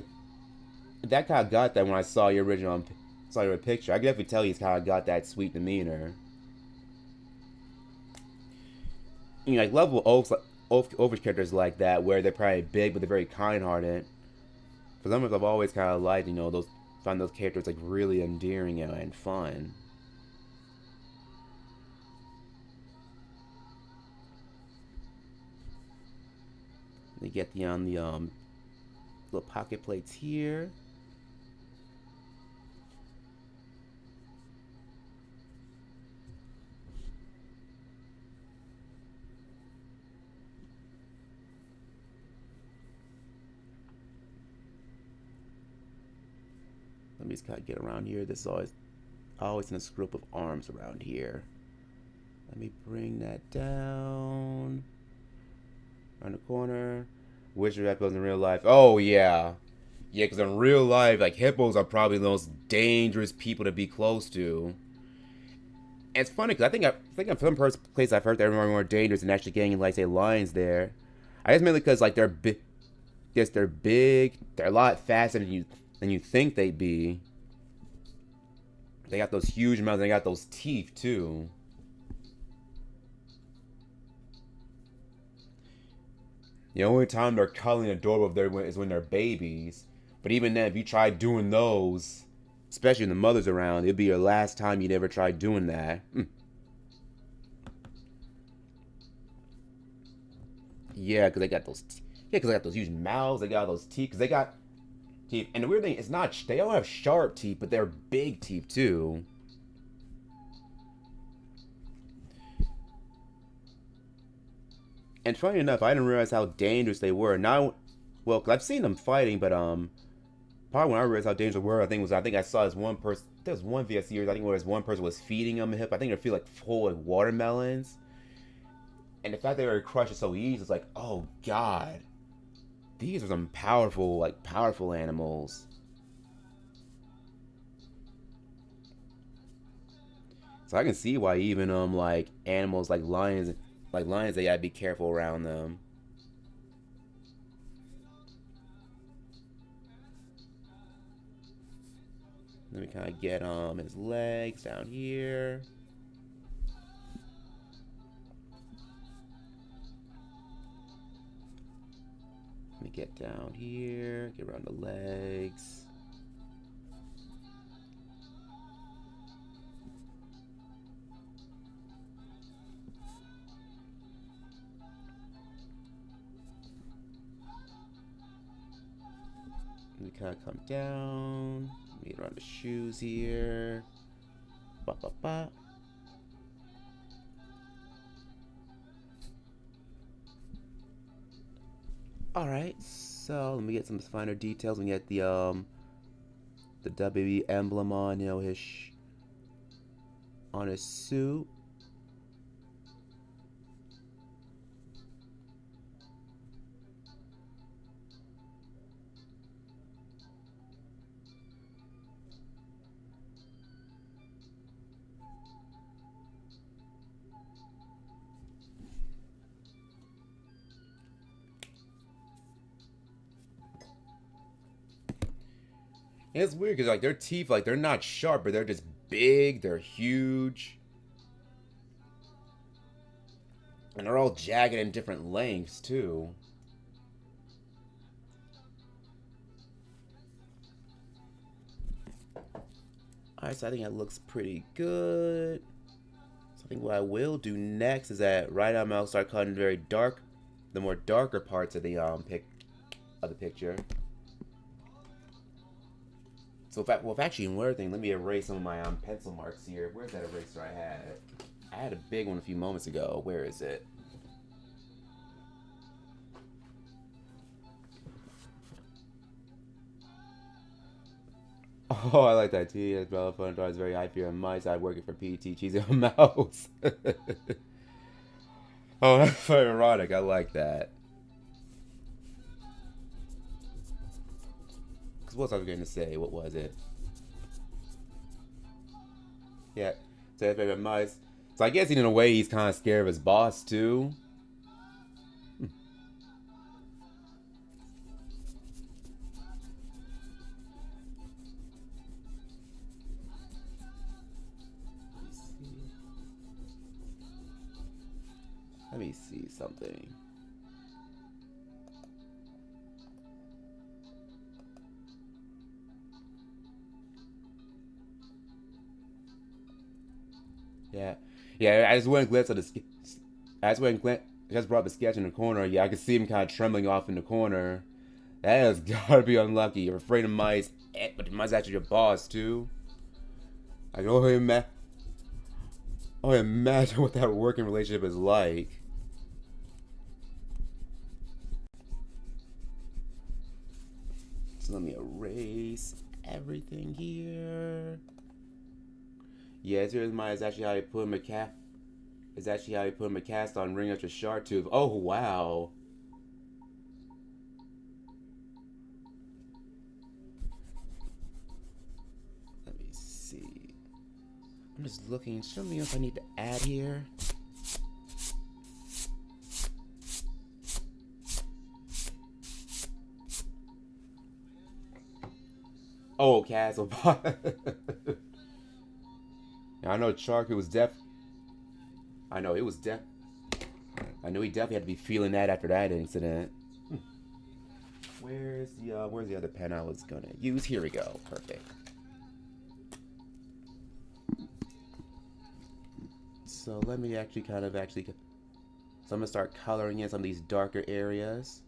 I saw your original saw your picture. I can definitely tell he's kind of got that sweet demeanor. You know, like level Overwatch characters like that, where they're probably big but they're very kind-hearted. For some reason, I've always kind of liked, you know, find those characters like really endearing and fun. They get the little pocket plates here. Let me just kind of get around here. This is always in a group of arms around here. Let me bring that down. Around the corner. Which are hippos in real life? Oh yeah, yeah. Because in real life, like hippos are probably the most dangerous people to be close to. And it's funny because I think in some place I've heard they're more dangerous than actually getting like say lions there. I guess mainly because like they're big. Yes, they're big. They're a lot faster than you think they'd be. They got those huge mouths. And they got those teeth too. The only time they're cuddling adorable is when they're babies. But even then, if you try doing those, especially when the mother's around, it'd be your last time you'd ever try doing that. Yeah, because they got those. Yeah, because they got those huge mouths. They got those teeth. Because they got teeth. And the weird thing, it's not. They don't have sharp teeth, but they're big teeth too. And funny enough, I didn't realize how dangerous they were. Now, well, cause I've seen them fighting, but probably when I realized how dangerous they were, I think I saw this one person. There was one video series. I think where this one person was feeding them a hip. I think they feel like full of watermelons. And the fact they were crushed so easy, it's like, oh god, these are some powerful animals. So I can see why even like animals like lions, they gotta be careful around them. Let me kind of get his legs down here. Let me get down here, get around the legs. Let me kind of come down. Let me get around the shoes here. Ba ba ba. Alright, so let me get some finer details. We get the WWE emblem on, you know, on his suit. And it's weird because like their teeth, like they're not sharp, but they're just big. They're huge, and they're all jagged in different lengths too. Alright, so I think that looks pretty good. So I think what I will do next is that right now I'll start cutting the more darker parts of the picture. So if actually one thing, let me erase some of my pencil marks here. Where's that eraser I had? I had a big one a few moments ago. Where is it? Oh, I like that too. It's well fun. It's very high fear on my side working for PT. Cheesy on mouse. Oh, that's very erotic. I like that. Because what was I going to say? What was it? Yeah. So that's very nice. So I guess in a way he's kind of scared of his boss too. something. Yeah, yeah. I just went and glanced at the. I just went and glanced. I just brought the sketch in the corner. Yeah, I could see him kind of trembling off in the corner. That has gotta be unlucky. You're afraid of mice, but the mice actually your boss too. I can only imagine what that working relationship is like. So let me erase everything here. Yeah, here's my. It's actually how you put him a cat. It's actually how you put him a cast on ring up your shark tooth. Oh wow. Let me see. I'm just looking. Something else I need to add here. Oh, Castle. I know Charky was deaf. I know it was deaf. I know he definitely had to be feeling that after that incident. Where's the other pen I was gonna use? Here we go. Perfect. So let me actually so I'm gonna start coloring in some of these darker areas.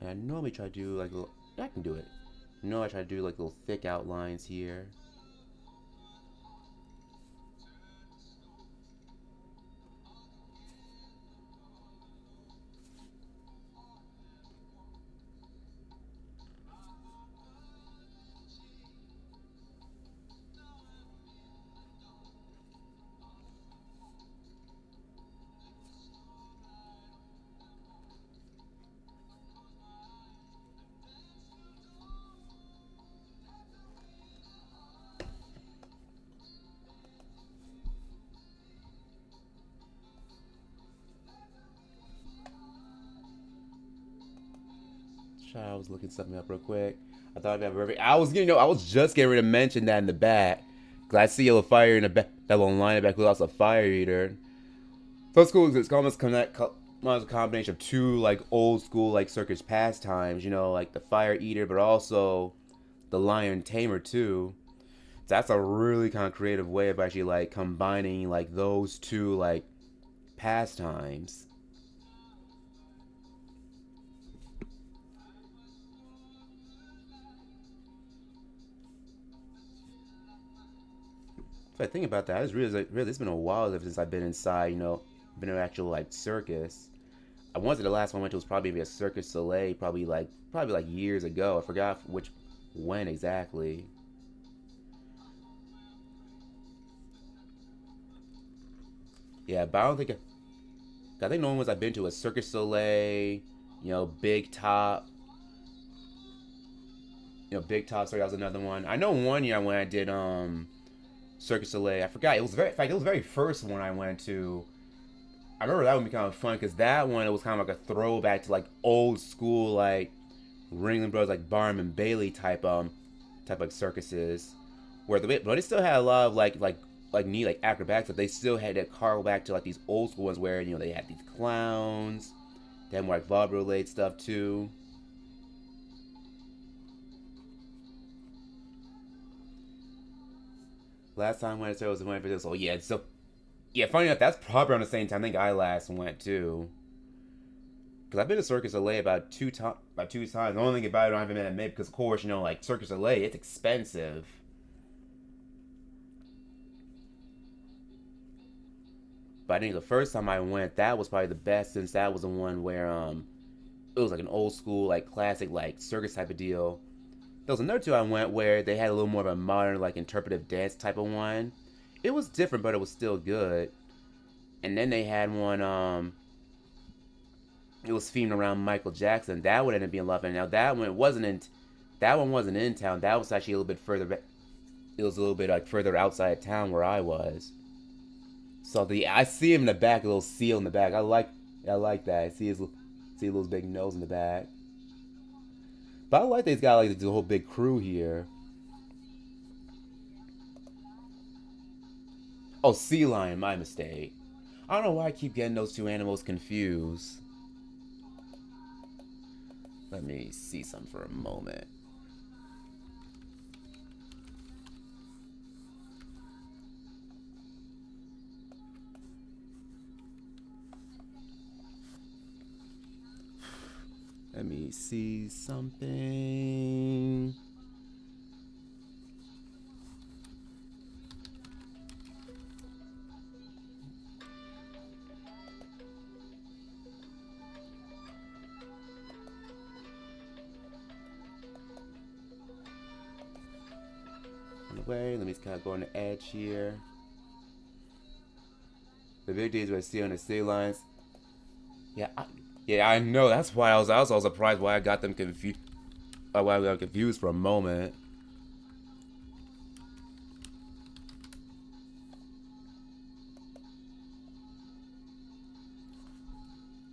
And I normally try to do like little. I can do it. I try to do like little thick outlines here. I was looking something up real quick. I thought I'd have every. I was just getting ready to mention that in the back, cause I see a little fire in the back. That little line in the back was also a fire eater. So it's cool. It's almost a combination of two like old school like circus pastimes. Like the fire eater, but also the lion tamer too. So that's a really kind of creative way of actually like combining like those two like pastimes. If I think about that, I just realized like, really it's been a while since I've been inside, been in an actual like circus. I wanted the last one I went to was probably a Circus Soleil, probably like years ago. I forgot when exactly. Yeah, but I don't think I think the only ones I've been to is Circus Soleil, Big Top. Big Top. Sorry, that was another one. I know one year when I did Circus Soleil. I forgot. In fact, it was the very first one I went to. I remember that would be kind of fun because that one it was kind of like a throwback to like old school like Ringling Brothers like Barnum and Bailey type like circuses, but it still had a lot of like neat like acrobatics, but they still had that call back to like these old school ones where they had these clowns, they had more like vaudeville related stuff too. Last time I went to was for this. Oh yeah, funny enough, that's probably around the same time I think I last went too. Because I've been to Circus LA about two times. The only thing about it, I haven't been at Mid because, of course, like Circus LA, it's expensive. But I think the first time I went, that was probably the best since that was the one where it was like an old school, like classic, like circus type of deal. There was another two I went where they had a little more of a modern, like interpretive dance type of one. It was different, but it was still good. And then they had one it was themed around Michael Jackson. That would end up being Love. And now that one wasn't in. That one wasn't in town. That was actually a little bit further. It was a little bit like further outside town where I was. So I see him in the back, a little seal in the back. I like that. I see his big nose in the back. But I like that he's got like the whole big crew here. Oh, sea lion, my mistake. I don't know why I keep getting those two animals confused. Let me see some for a moment. Let me see something. On the way, let me just kind of go on the edge here. The big D's what I see on the sea lines. Yeah, I know. That's why I was also surprised why I got them confused. Why I got confused for a moment.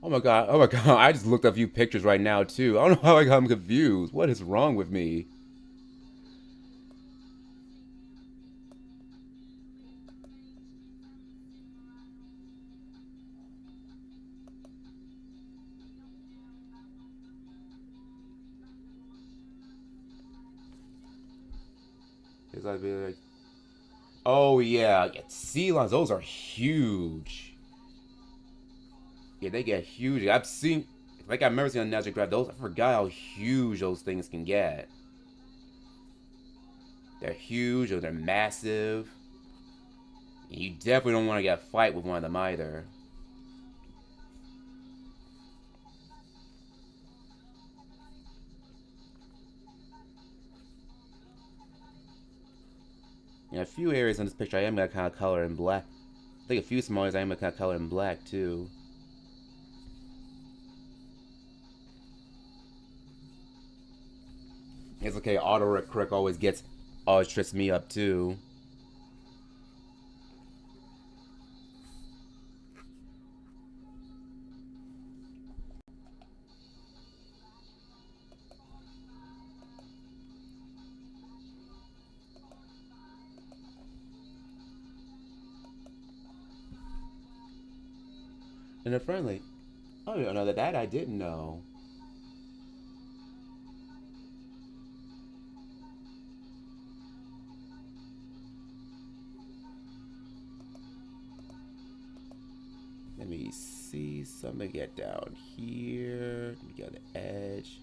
Oh my god! Oh my god! I just looked up a few pictures right now too. I don't know how I got them confused. What is wrong with me? It's like, oh yeah, sea lions. Those are huge. Yeah, they get huge. I've seen, like I remember seeing on National Geographic. Those, I forgot how huge those things can get. They're huge or they're massive. You definitely don't want to get a fight with one of them either. In a few areas in this picture, I am gonna kind of color in black. I think a few small areas I am gonna kind of color in black too. It's okay. Autocorrect always trips me up too. And they're friendly. Oh, you know that I didn't know. Let me see something get down here. Let me get on the edge.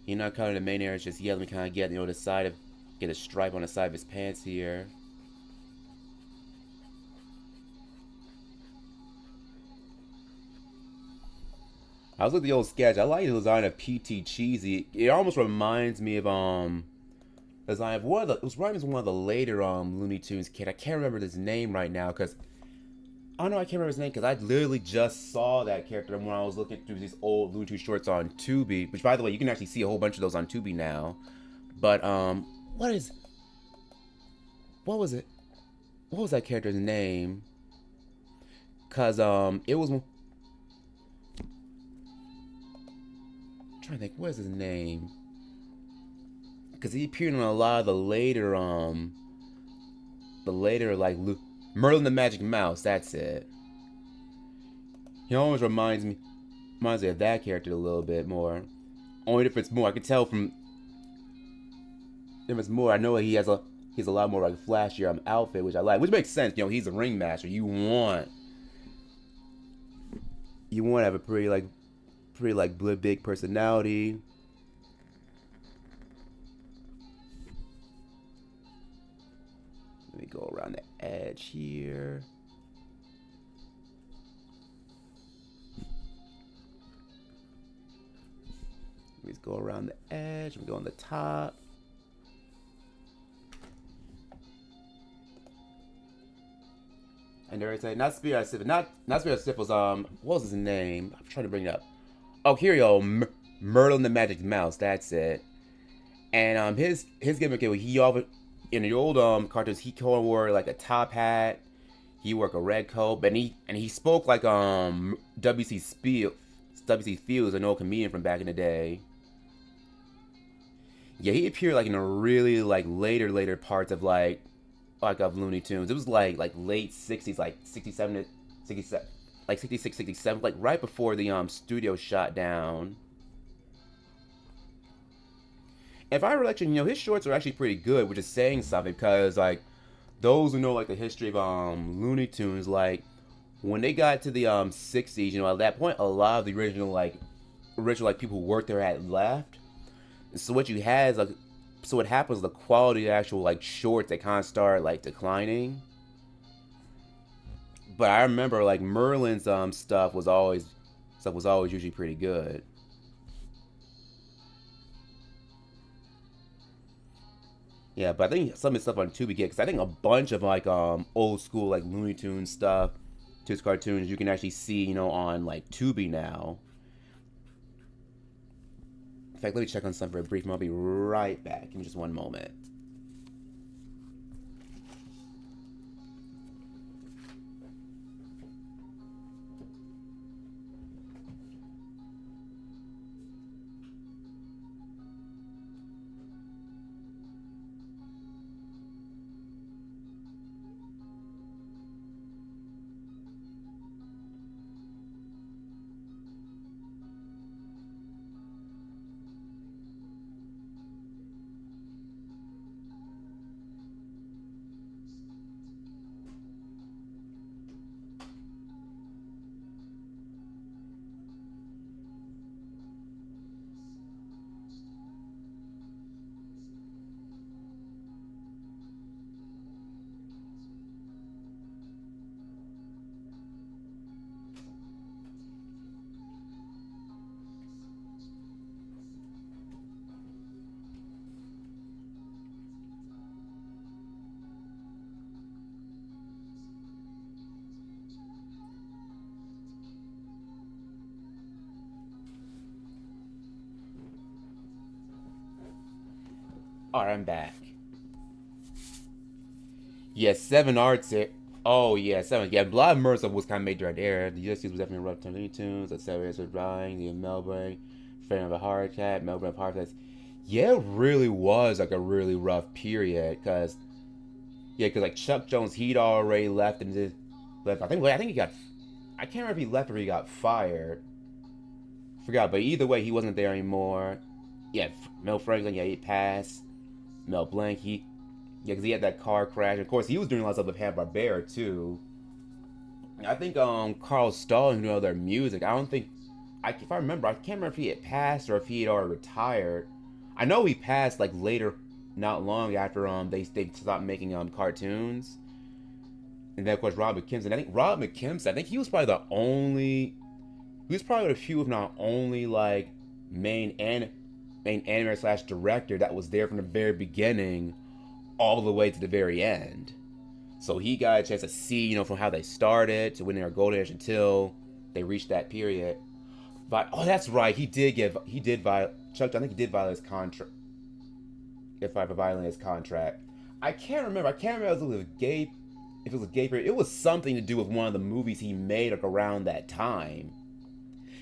You know, kind of the main area is just yellow. Let me kind of get the side of, get a stripe on the side of his pants here. I was looking at the old sketch. I like the design of PT Cheesy. It almost reminds me of design of one of the. It was reminds me of one of the later Looney Tunes kid. I can't remember his name right now because I don't know. I can't remember his name because I literally just saw that character when I was looking through these old Looney Tunes shorts on Tubi. Which, by the way, you can actually see a whole bunch of those on Tubi now. But what was it? What was that character's name? Cause it was. I'm trying to think, what is his name? Because he appeared in a lot of the later like Merlin the Magic Mouse. That's it. He always reminds me of that character a little bit more. Only difference more I can tell from. If it's more, I know he's a lot more like flashier outfit, which I like, which makes sense. You know, he's a ringmaster. You want to have a pretty big personality. Let me go around the edge here. Let me just go around the edge. Let me go on the top. And there I say, not Spirit Sif was what was his name? I'm trying to bring it up. Oh, here you go, Merlin the Magic Mouse. That's it. And his gimmick, he always in the old cartoons, he wore like a top hat. He wore a red coat, and he spoke like W.C. Fields, an old comedian from back in the day. Yeah, he appeared like in the really like later parts of like of Looney Tunes. It was like late 60s, like 67 to 67, like 66, 67, like right before the studio shut down. If I were actually, his shorts are actually pretty good, which is saying something because like those who know like the history of Looney Tunes, like when they got to the 60s, at that point a lot of the original people who worked there had left. And so what you had is like, so what happens, the quality of actual like shorts, they kind of start like declining. But I remember like Merlin's stuff was always usually pretty good. Yeah, but I think some of the stuff on Tubi get, because I think a bunch of like old school like Looney Tunes stuff, Tunes cartoons you can actually see on like Tubi now. In fact, let me check on something for a brief moment. I'll be right back. Give me just one moment. Alright, I'm back. Yeah, Seven Arts. Oh yeah, Seven. Yeah, Blood Mercer was kind of made during the era. The USC was definitely rough. Looney Tunes, like Seven Years of Drawing, the Melbourne, Fan of a Hard Cat, Melbourne Parfaits. Yeah, it really was like a really rough period, cause like Chuck Jones, he'd already left and just left. I think he got. I can't remember if he left or he got fired. Forgot, but either way, he wasn't there anymore. Yeah, Mel Franklin, yeah, he passed. Mel Blanc, because he had that car crash. Of course, he was doing lots of stuff with Hanna-Barbera too. I think Carl Stalling knew their music. I don't think, if I remember, I can't remember if he had passed or if he had already retired. I know he passed like later, not long after they stopped making cartoons. And then of course Rob McKimson. I think he was probably the only. He was probably a few, if not only, like main animator / director that was there from the very beginning all the way to the very end. So he got a chance to see, from how they started to when they were golden age until they reached that period. But that's right, Chuck. I think he did violate his contract. If I violated his contract, I can't remember. If it was a gay. If it was a gay period, it was something to do with one of the movies he made like around that time.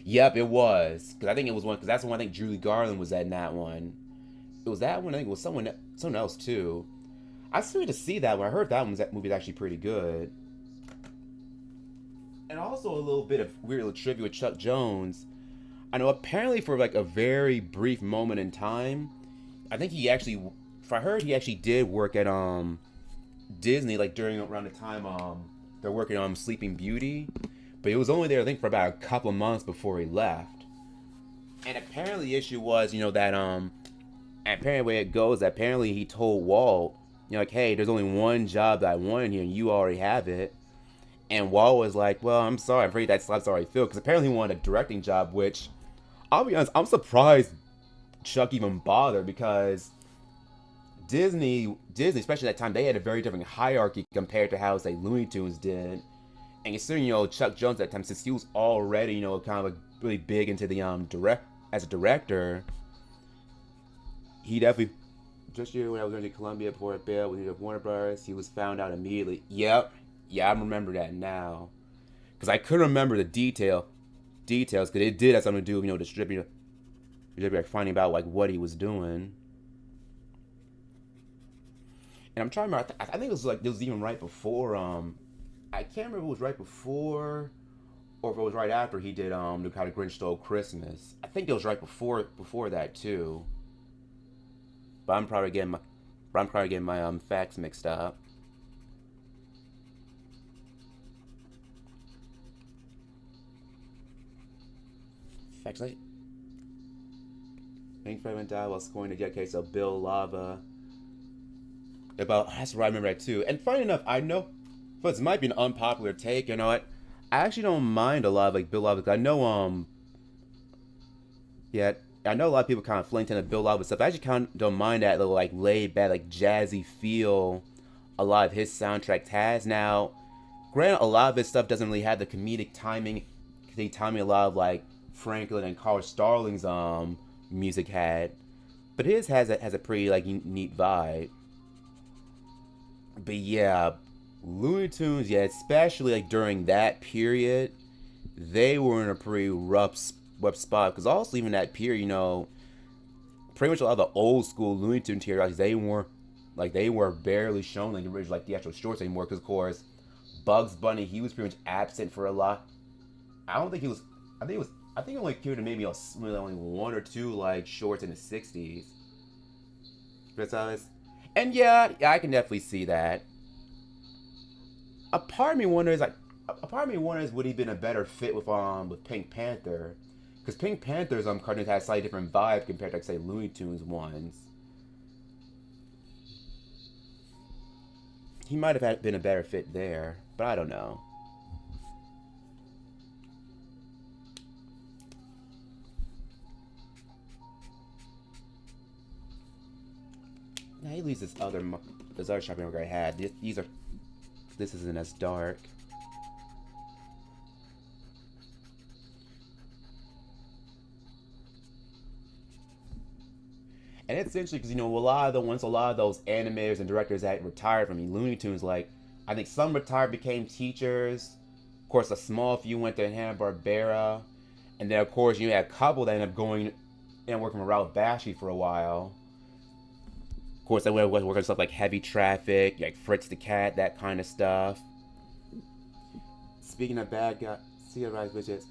Yep, it was. Because I think it was one. Because that's the one I think Julie Garland was at in that one. It was that one. I think it was someone else too. I still need to see that one. I heard that movie is actually pretty good. And also a little bit of weird little trivia with Chuck Jones. I know apparently for like a very brief moment in time, I think he actually, if I heard, he actually did work at Disney like around the time they're working on Sleeping Beauty. But he was only there, I think, for about a couple of months before he left. And apparently the issue was, that, apparently the way it goes, apparently he told Walt, like, hey, there's only one job that I want here, and you already have it. And Walt was like, well, I'm sorry, I'm afraid that slot's already filled, because apparently he wanted a directing job, which, I'll be honest, I'm surprised Chuck even bothered, because Disney, especially at that time, they had a very different hierarchy compared to how, say, Looney Tunes did. And considering, Chuck Jones at that time, since he was already, kind of a really big into the as a director. He definitely just when I was going to Columbia before a bail when he did Warner Brothers, he was found out immediately. Yep, yeah, I remember that now because I couldn't remember the details because it did have something to do with distributor like finding out like what he was doing. And I'm trying to remember. I think it was even right before. I can't remember if it was right before or if it was right after he did the kind of Grinch Stole Christmas. I think it was right before that too. But I'm probably getting my facts mixed up. Facts like Hank Freeman died while scoring the jet case of Bill Lava. That's right, I remember that too. And funny enough, I know, but this might be an unpopular take. You know what? I actually don't mind a lot of like Bill Lava. I know yeah, I know a lot of people kind of fling into Bill Lava stuff. I actually kind of don't mind that little like laid back, like jazzy feel a lot of his soundtracks has. Now, granted, a lot of his stuff doesn't really have the comedic timing. The timing a lot of like Franklin and Carl Starling's music had, but his has a pretty like neat vibe. But yeah, Looney Tunes, yeah, especially like during that period, they were in a pretty rough spot. Because also even that period, pretty much a lot of the old school Looney Tunes here, like they were barely shown like original like the actual shorts anymore. Because of course, Bugs Bunny, he was pretty much absent for a lot. I don't think he was. I think it was. I think it only appeared in maybe only one or two like shorts in the '60s. And yeah, I can definitely see that. A part of me wonders would he been a better fit with Pink Panther, because Pink Panther's cartoons had a slightly different vibe compared to like say Looney Tunes ones. He might have been a better fit there, but I don't know. Now he leaves this other shopping mall I had. This isn't as dark. And it's interesting because a lot of those animators and directors that retired from Looney Tunes, like I think some retired, became teachers. Of course, a small few went to Hanna-Barbera, and then of course you had a couple that ended up going and working with Ralph Bakshi for a while. Of course, I went working on stuff like Heavy Traffic, like Fritz the Cat, that kind of stuff. Speaking of bad guys, see you right, bitches.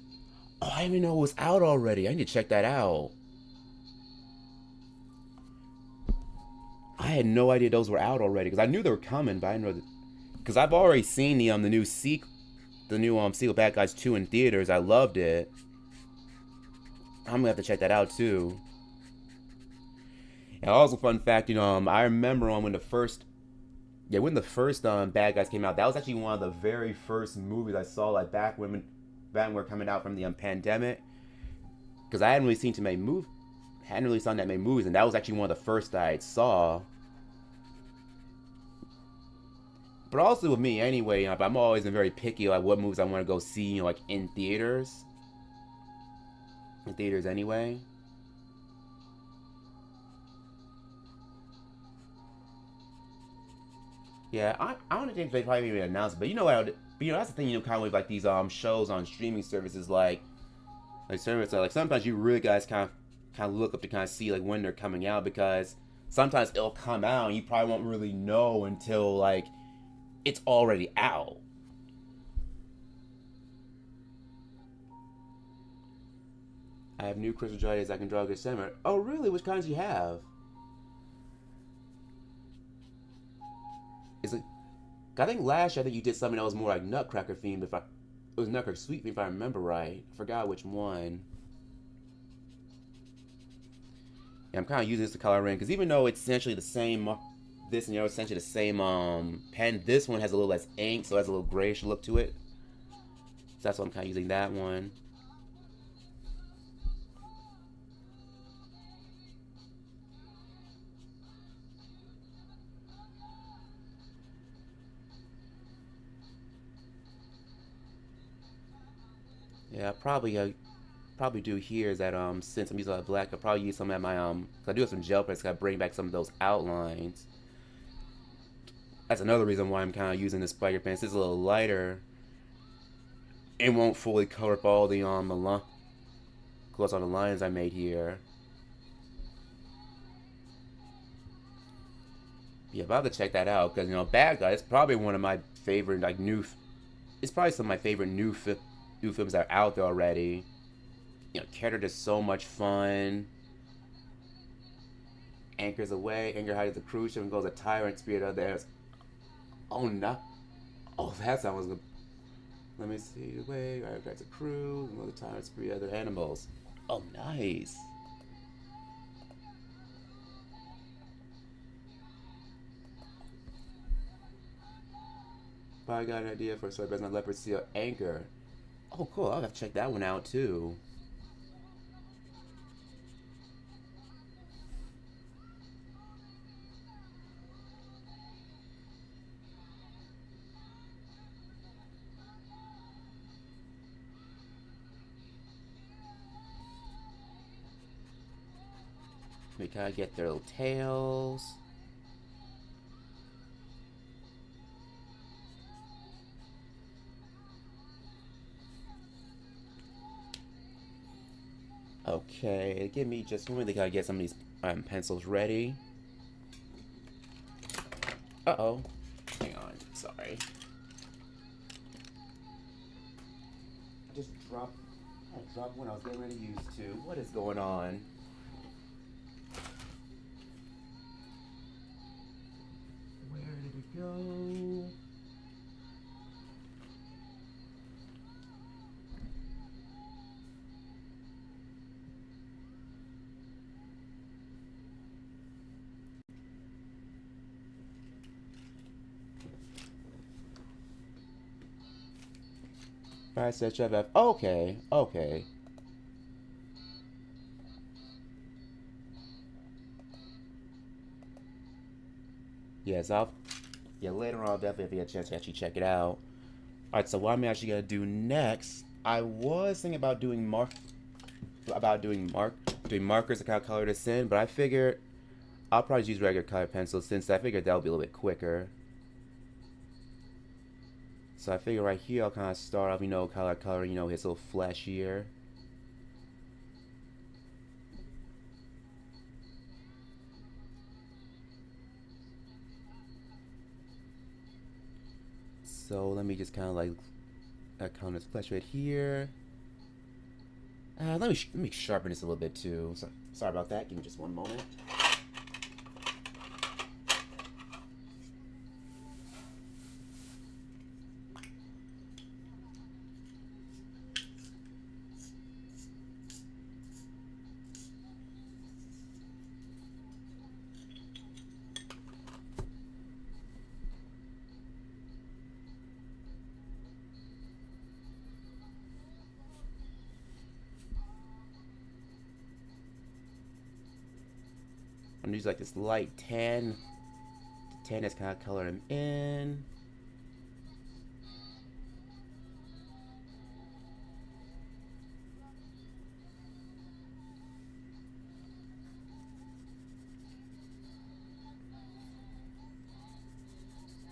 Oh, I didn't even know it was out already. I need to check that out. I had no idea those were out already because I knew they were coming, but I didn't know because I've already seen the new sequel, Bad Guys 2 in theaters. I loved it. I'm gonna have to check that out too. And also, fun fact, I remember when the first Bad Guys came out, that was actually one of the very first movies I saw, like back when we're coming out from the pandemic. Because I hadn't really seen that many movies, and that was actually one of the first that I saw. But also with me, anyway, I'm always been very picky, like what movies I want to go see, like in theaters. In theaters, anyway. Yeah, I don't think they probably even announced it, but what? But that's the thing, kind of with like these shows on streaming services, like sometimes you really guys kind of look up to kind of see like when they're coming out, because sometimes it'll come out and you probably won't really know until like it's already out. I have new crystal jewelry I can draw this summer. Oh really? Which kinds do you have? Is it? I think last year you did something that was more like Nutcracker themed. It was Nutcracker Sweet, if I remember right. I forgot which one. Yeah, I'm kind of using this to color in because even though it's essentially the same, essentially the same pen. This one has a little less ink, so it has a little grayish look to it. So that's why I'm kind of using that one. Yeah, probably probably do here is that since I'm using a lot of black, I'll probably use some of my 'cause I do have some gel pens, gotta bring back some of those outlines. That's another reason why I'm kind of using this spider pen. It's a little lighter. It won't fully cover up all the close on the lines I made here. Yeah, but I have to check that out because Bad Guy is probably one of my favorite It's probably some of my favorite new films that are out there already. Character is so much fun. Anchors away. Anchor hides the cruise ship and goes a tyrant spirit out there. Oh no! Oh, that sound was good. Let me see the way. Alright, got the crew. And go the tyrant spirit other animals. Oh, nice. Probably got an idea for a story based on leopard seal anchor. Oh, cool. I'll have to check that one out too. We kind of get their little tails. Okay, give me just a moment. They gotta get some of these pencils ready. Uh-oh. Hang on. Sorry. I just dropped one I was getting ready to use to. What is going on? Where did it go? Alright, so F. Okay, okay. Yes, later on I'll definitely have a chance to actually check it out. Alright, so what I'm actually gonna do next, I was thinking about doing markers to kind of color this in, but I figured I'll probably use regular color pencils since I figured that'll be a little bit quicker. So I figure right here I'll kind of start off, coloring, his little flesh here. So let me just kind of like color his flesh right here. Let me sharpen this a little bit too. So, sorry about that. Give me just one moment. I'm gonna use like this light tan. The tan is kind of color him in.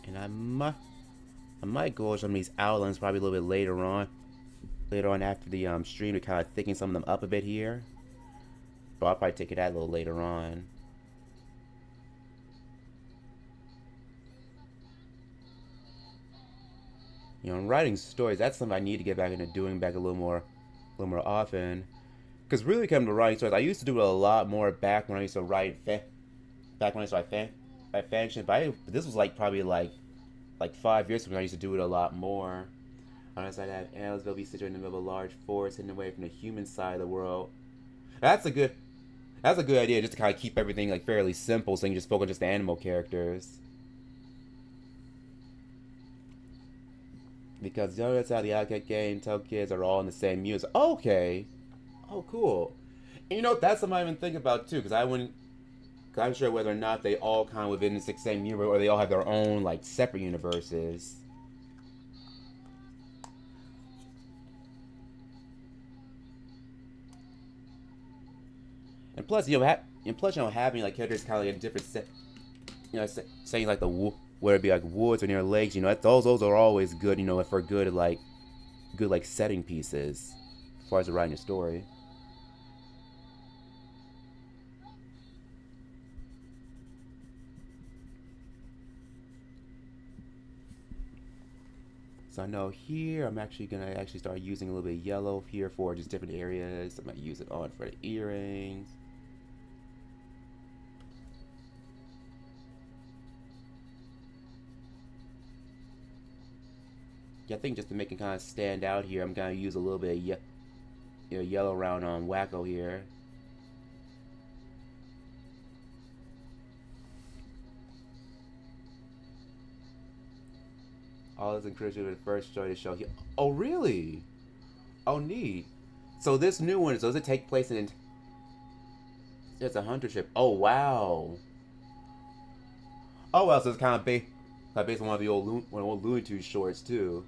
And I might go over some of these outlines probably a little bit later on. Later on after the stream to kind of thicken some of them up a bit here. But I'll probably take it out a little later on. In writing stories, that's something I need to get back into doing a little more often. Because really, coming to writing stories, I used to do it a lot more back when I used to write fanfiction. But this was probably like 5 years ago when I used to do it a lot more. On the side, I have animals. They'll be situated in the middle of a large forest, hidden away from the human side of the world. That's a good idea, just to kind of keep everything fairly simple, so you can just focus on just the animal characters. Because the other side of the Outcat game, tell kids are all in the same music. Okay. Oh, cool. And that's something I even think about too, because I'm sure whether or not they all kind of within the same universe, or they all have their own separate universes. And plus, having like characters kind of like a different set. Saying like whether it be like woods or near lakes. Those are always good. For good like setting pieces, as far as writing a story. So I know here I'm actually gonna start using a little bit of yellow here for just different areas. I might use it on for the earrings. Yeah, I think just to make it kind of stand out here, I'm gonna use a little bit of yellow around on Wacko here. All this encouragement with the first joy to show here. Oh, really? Oh, neat. So this new one, does it take place in... It's a hunter ship. Oh, wow. Oh, well, so it's kind of based on one of the old Looney Tunes shorts, too.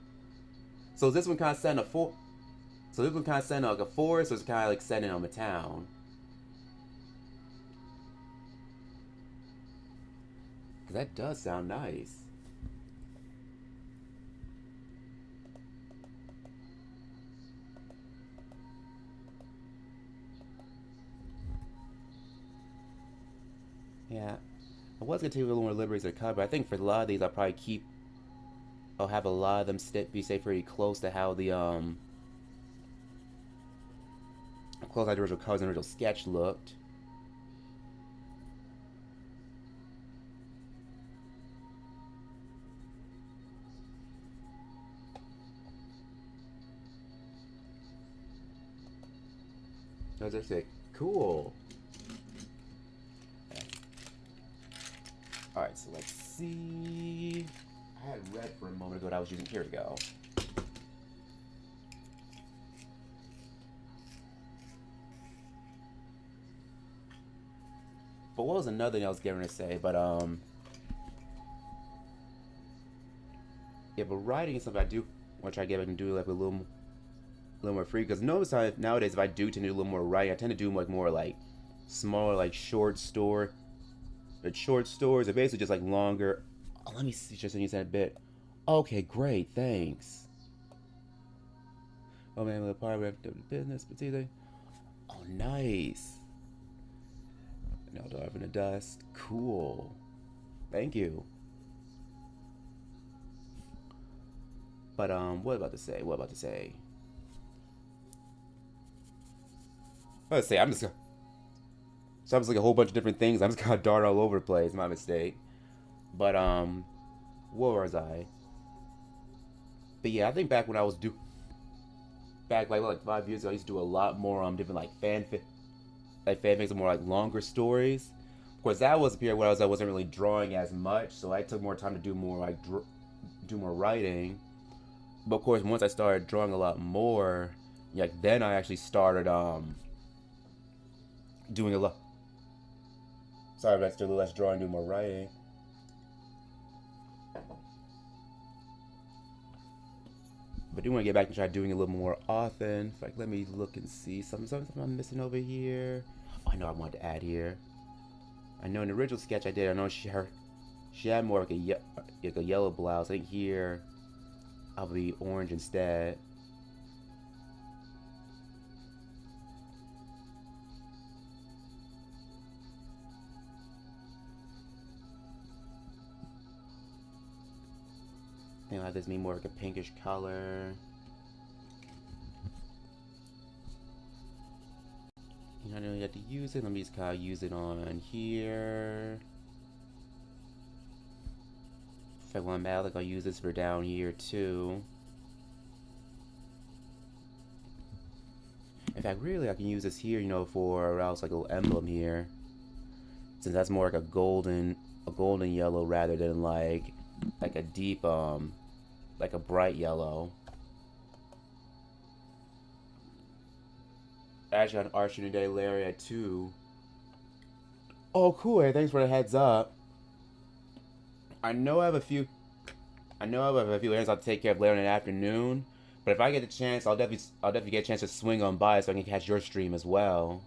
So this one kind of set in a forest, or it's kind of like set in on a town? Because that does sound nice. Yeah, I was gonna take a little more liberties to cover. I think for a lot of these, I'll have a lot of them stay pretty close to how the close how the original covers and original sketch looked. Those are sick. Cool. Alright, so let's see. I had red for a moment ago that I was using. Here we go. But what was another thing I was going to say? But yeah, but writing is something I do want to try to get back and do like a little more free. Because nowadays, if I do tend to do a little more writing, I tend to do like more like smaller like short stories. Short stories are basically just like longer. Oh, let me see, just use that a bit. Okay, great, thanks. Oh man, the part of the business, but see, oh, nice. Now dive in the dust. Cool. Thank you. But what about to say? Let's say I'm just like a whole bunch of different things. I'm just gonna dart all over the place. My mistake. But where was I? But yeah, I think back when I was back like 5 years ago, I used to do a lot more different like fanfics and more like longer stories. Of course, that was a period where I wasn't really drawing as much, so I took more time to do more like do more writing. But of course, once I started drawing a lot more, like then I actually started doing a lot. Sorry, but I still do less drawing, do more writing. But I do want to get back and try doing it a little more often. Like, let me look and see something I'm missing over here. Oh, I know I wanted to add here. I know in the original sketch I did, I know she had more like a yellow blouse. I think here I'll be orange instead. I think this be more like a pinkish color. I don't really have to use it. Let me just kind of use it on here. If I want metallic, I'll use this for down here too. In fact, really, I can use this here, for else like a little emblem here, since that's more like a golden yellow rather than like a deep like a bright yellow. Actually, on Archer today, Larry at 2. Oh, cool! Hey, thanks for the heads up. I know I have a few errands I'll take care of later in the afternoon. But if I get the chance, I'll definitely get a chance to swing on by so I can catch your stream as well.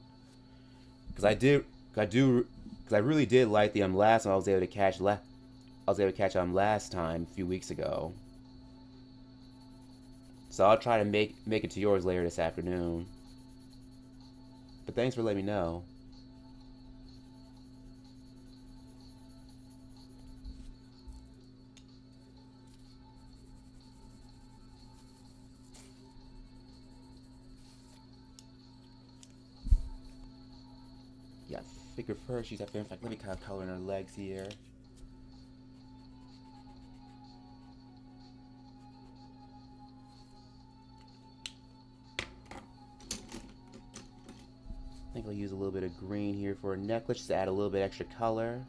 Because I really did like the last one I was able to catch. I was able to catch last time a few weeks ago. So I'll try to make it to yours later this afternoon. But thanks for letting me know. Yeah, I figured first she's up there. In fact, let me kind of color in her legs here. I think I'll use a little bit of green here for a necklace just to add a little bit extra color.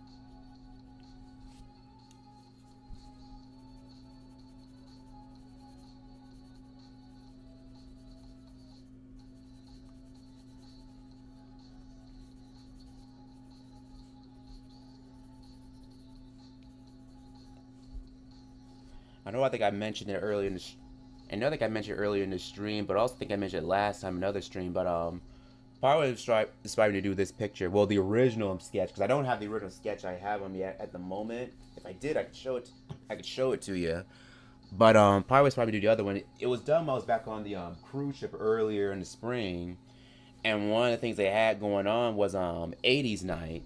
I think I mentioned it earlier in the I know I think I mentioned it earlier in the stream, but I also think I mentioned it last time in another stream. But part of what inspired me to do this picture, well, the original sketch, because I don't have the original sketch. I have them yet at the moment. If I did, I could show it. I could show it to you. But part of what inspired me to do the other one, it was done when I was back on the cruise ship earlier in the spring, and one of the things they had going on was 80's night.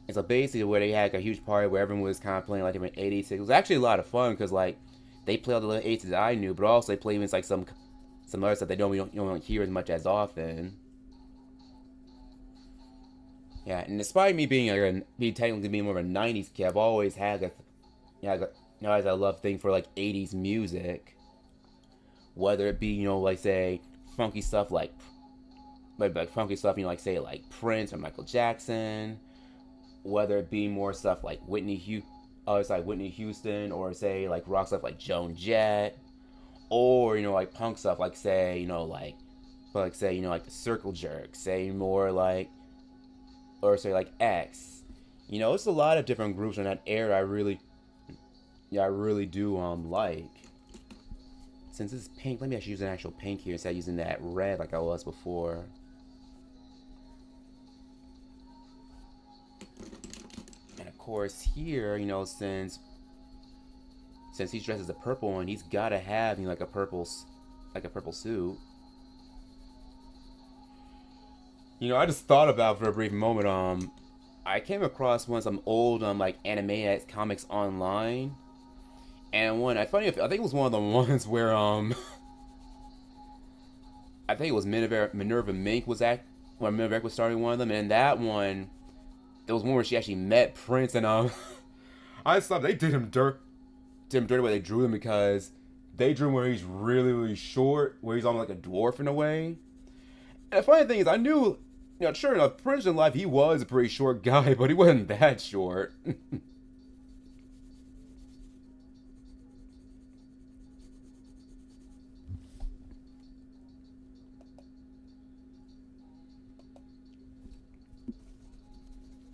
And so basically, where they had like, a huge party where everyone was kind of playing like different 80's. It was actually a lot of fun because like they played all the little 80's that I knew, but also they played even like some other stuff they don't hear as much as often. Yeah, and despite me being technically being more of a 90's kid, I've always had always a love thing for like 80's music, whether it be like say funky stuff like funky stuff like say like Prince or Michael Jackson, whether it be more stuff like Whitney Houston, or say like rock stuff like Joan Jett, or like punk stuff like say like the Circle Jerks, say more like, or say like X. It's a lot of different groups in that era I really do like. Since this is pink, let me actually use an actual pink here instead of using that red like I was before. And of course here, since he's dressed as a purple one, he's gotta have like a purple suit. I just thought about for a brief moment. I came across some old like Animaniacs comics online, and I think it was one of the ones where I think it was Minerva Mink was when Minerva was starting one of them, and in that one, there was one where she actually met Prince, and I just thought they did him dirty where they drew him, because they drew him where he's really really short, where he's almost like a dwarf in a way. And the funny thing is, I knew. Sure enough, Prince in life, he was a pretty short guy, but he wasn't that short. Let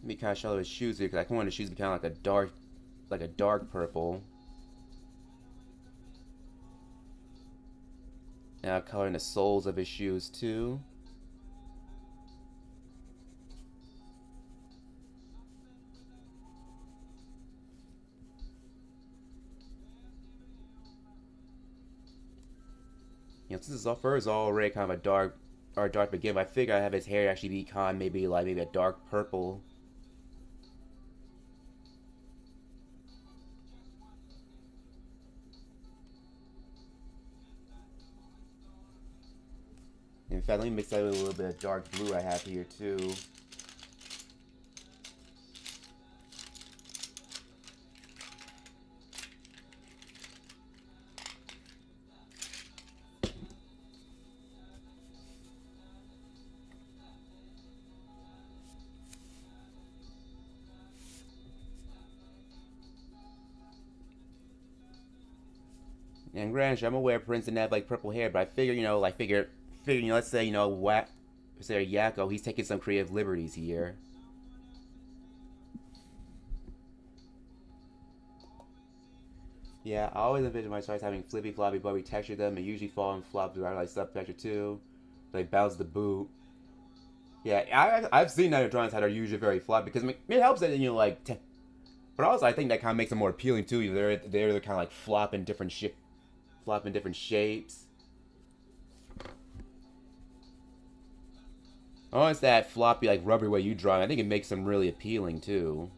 me kind of show his shoes here, because I wanted his shoes to be kind of like a dark purple. Now I'm coloring the soles of his shoes too. Since his fur is already kind of a dark begin, I figure I have his hair actually be kind of maybe a dark purple. In fact, let me mix that with a little bit of dark blue I have here too. And granted, I'm aware Prince didn't have like purple hair, but I figure, let's say, Yakko, he's taking some creative liberties here. Yeah, I always envision my stars having flippy floppy bubbly texture to them, and usually fall and flop through like subtexture too. They bounce the boot. Yeah, I've seen other drawings that are usually very flat because I mean, it helps that you know like. But also, I think that kind of makes them more appealing too. They're kind of like flopping different shapes. Oh, it's that floppy like rubbery way you draw. I think it makes them really appealing too.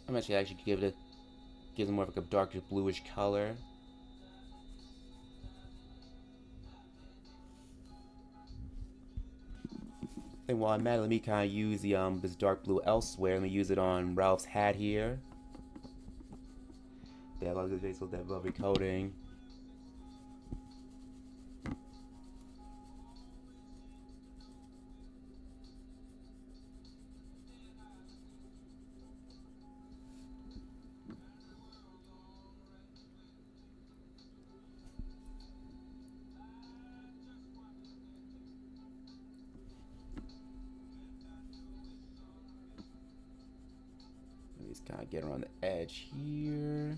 I'm actually give it gives them more of like a darker bluish color. And while I'm at it, let me kind of use the this dark blue elsewhere. Let me use it on Ralph's hat here. That looks good with that velvet coating. Let me just kind of get around the edge here.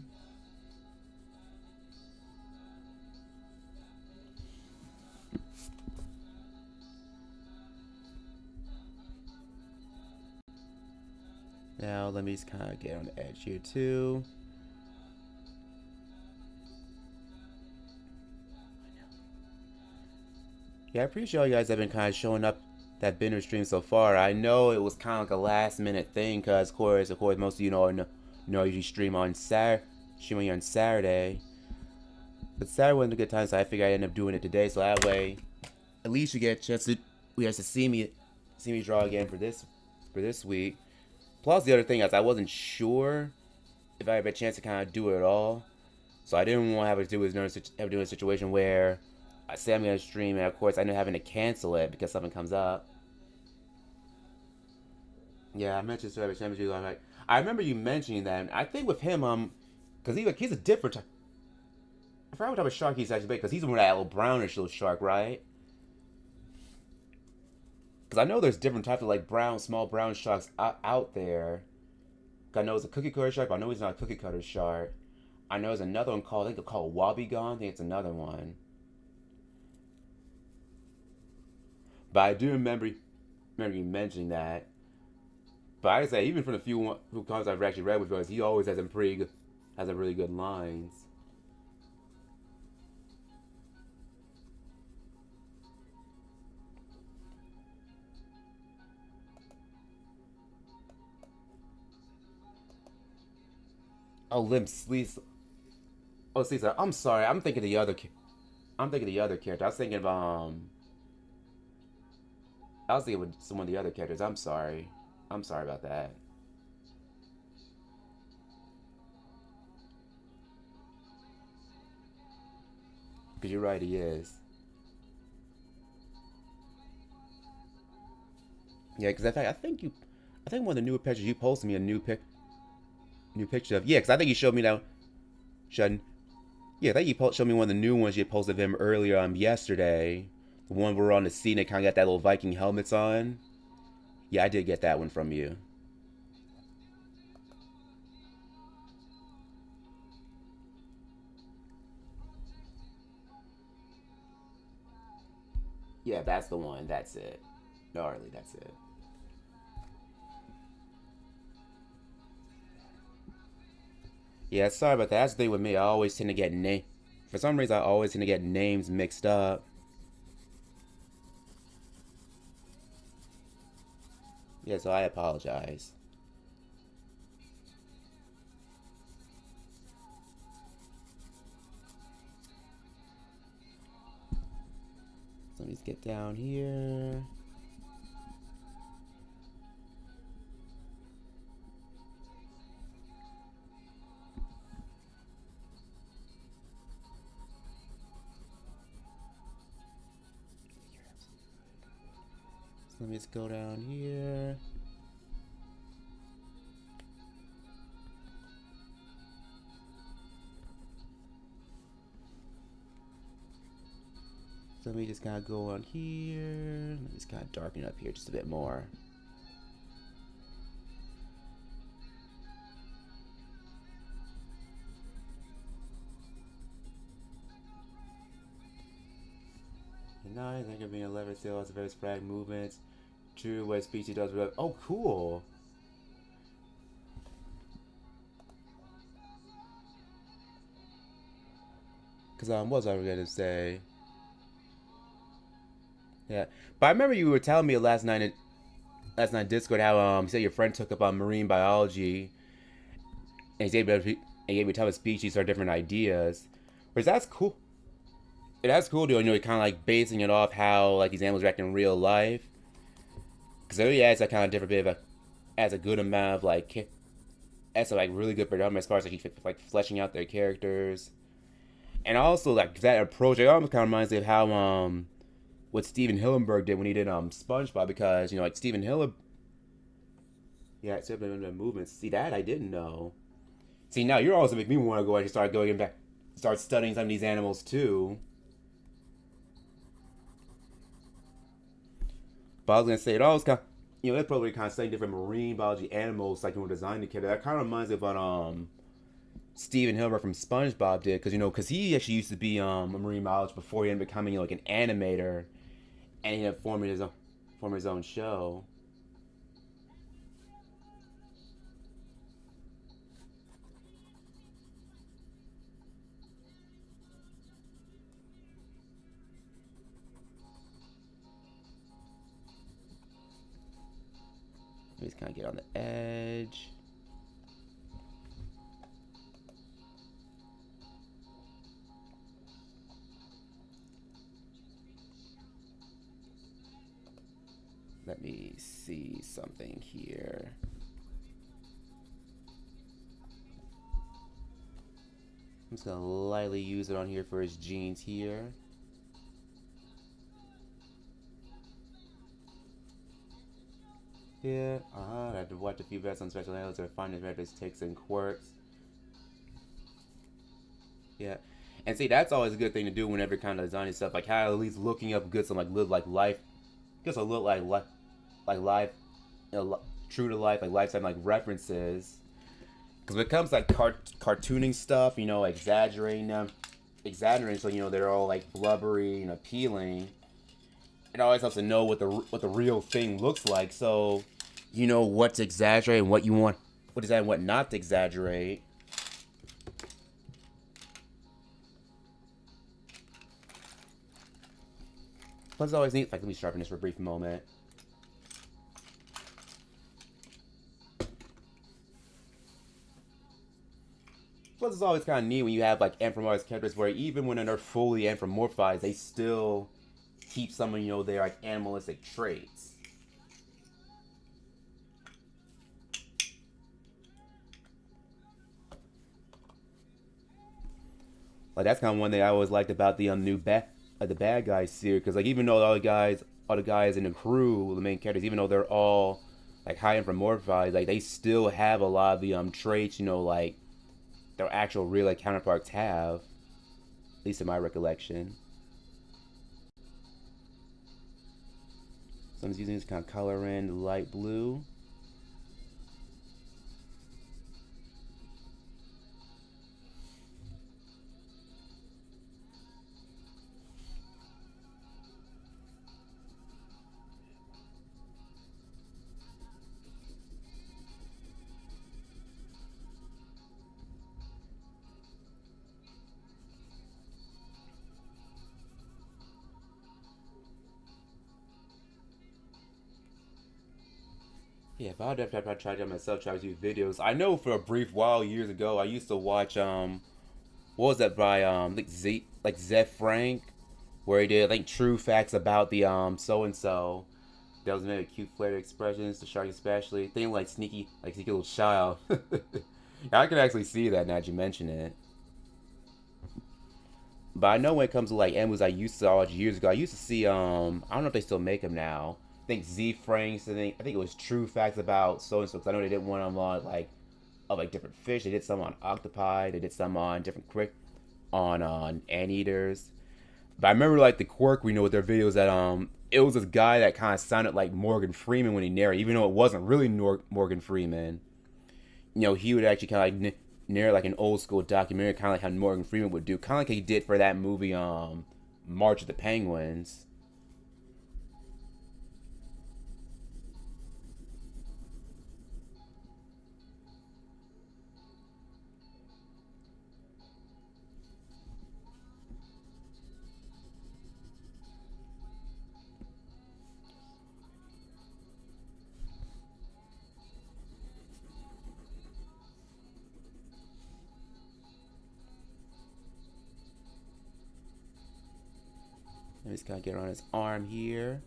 Now let me just kind of get on the edge here too. Yeah, I appreciate all you guys have been kind of showing up that Bender stream so far. I know it was kind of like a last minute thing because, of course, most of you know you stream on streaming on Saturday. But Saturday wasn't a good time, so I figured I'd end up doing it today. So that way, at least you get a chance to see me draw again for this week. Plus, the other thing is I wasn't sure if I had a chance to kind of do it at all, so I didn't want to have to do a situation where I say I'm gonna stream, and of course I end up having to cancel it because something comes up. Yeah, I mentioned Survivor Championship. Like, I remember you mentioning that. And I think with him, because he's a different. I forgot what type of shark he's actually because he's one of that little brownish little shark, right? Because I know there's different types of like small brown sharks out there. I know it's a cookie cutter shark, but I know he's not a cookie cutter shark. I know there's another one called, I think it's called Wobbegong. I think it's another one. But I do remember you mentioning that. But I say even from the few who comes I've actually read with us, he always has some really good lines. Oh, Limp Sleece. Oh, Sleece. I'm sorry. I'm thinking the other. I'm thinking the other character. I was thinking with some of the other characters. I'm sorry. I'm sorry about that. Because you're right, he is. Yeah, because in fact, I think one of the newer pictures you posted me a new picture of. Yeah, because I think you showed me now. Shouldn't. Yeah, I think you showed me one of the new ones you posted of him earlier yesterday. The one where we're on the scene and kind of got that little Viking helmets on. Yeah, I did get that one from you. Yeah, that's the one. That's it. Gnarly, that's it. Yeah, sorry about that. That's the thing with me. I always tend to get For some reason, I always tend to get names mixed up. Yeah, so I apologize. So let me just get down here. So let me just go down here. So let me just kind of go on here. Let me just kind of darken up here just a bit more. Nice, I can be 11 still has various frag movements. True what species does. Oh, cool. Cause what was I gonna say? Yeah, but I remember you were telling me last night in Discord how you said your friend took up on marine biology and he's able to tell his species are different ideas. Whereas that's cool. That's cool, dude. You know, kind of like basing it off how like these animals react in real life. Because it really adds that kind of different bit of adds a good amount of like adds a like really good predominant as far as like fleshing out their characters. And also like that approach, it almost kind of reminds me of how what Steven Hillenburg did when he did SpongeBob, because you know like Steven Hillenburg, yeah, it's been movements. See that I didn't know. See now you're also making me want to go and start going back, start studying some of these animals too. But I was gonna say it always kind of, you know, they're probably kind of studying different marine biology animals like when we're designing the kid. That kind of reminds me of what Steven Hillenburg from SpongeBob did, because you know, because he actually used to be a marine biologist before he ended up becoming, you know, like an animator, and he ended up forming his own show. Let me just kind of get on the edge. Let me see something here. I'm just gonna lightly use it on here for his genes here. Yeah, I had to watch a few videos on special animals to find his various ticks and quirks. Yeah, and see, that's always a good thing to do whenever you're kind of designing stuff. Like how at least looking up good some like live like life, just a little like life, you know, true to life like lifetime like references. Because when it comes to like cartooning stuff, you know, exaggerating so you know they're all like blubbery and appealing. It always helps to know what the real thing looks like, so you know what to exaggerate and what you want, what is that, and what not to exaggerate. Plus, it's always neat. Like, let me sharpen this for a brief moment. Plus, it's always kind of neat when you have like anthropomorphized characters where even when they're fully anthropomorphized, they still keep some of, you know, their like animalistic traits. Like that's kind of one thing I always liked about the the bad guys series, because like even though all the guys in the crew, the main characters, even though they're all like high anthropomorphized, like they still have a lot of the traits, you know, like their actual real like counterparts have, at least in my recollection. So I'm just using this kind of color in light blue. Yeah, if I would have to try to myself, try to do videos. I know for a brief while years ago, I used to watch what was that by like Zef Frank, where he did like true facts about the so and so. That was maybe cute flared expressions, the shark especially. Thing like sneaky little child. I can actually see that now that you mention it. But I know when it comes to like animals I used to watch years ago, I used to see I don't know if they still make them now. I think Z Franks. I think it was True Facts about so and so. Because I know they did one on like of like different fish. They did some on octopi. They did some on different on anteaters. But I remember like the quirk we know with their videos that it was this guy that kind of sounded like Morgan Freeman when he narrated, even though it wasn't really Morgan Freeman. You know, he would actually kind of like narrate like an old school documentary, kind of like how Morgan Freeman would do, kind of like he did for that movie March of the Penguins. Let me just kind of get around his arm here.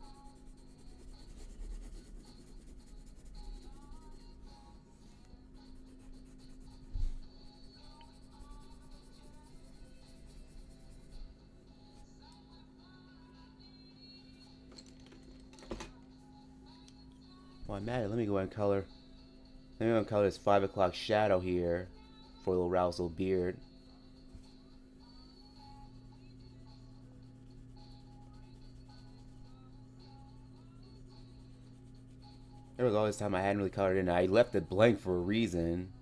While I'm at it, let me go ahead and color. Let me go ahead and color this 5 o'clock shadow here for a little Rousel beard. There was all this time I hadn't really colored in. I left it blank for a reason.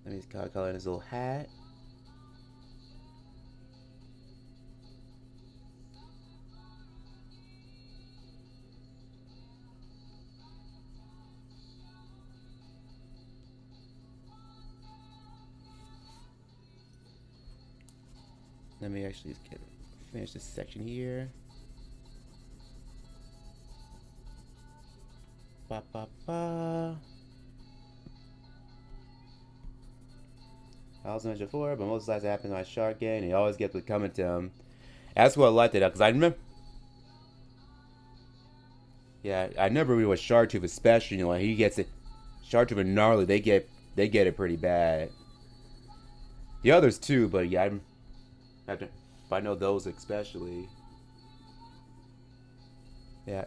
Let me just color in his little hat. Let me actually just finish this section here. Ba ba ba. I also mentioned before, but most of the times it happens when I shark game, and he always gets what coming to him. That's what I liked it, because I remember. Yeah, I never really with Sharktooth, especially, you know, when he gets it. Sharktooth and Gnarly, they get it pretty bad. The others too, but yeah, if I know those especially. Yeah.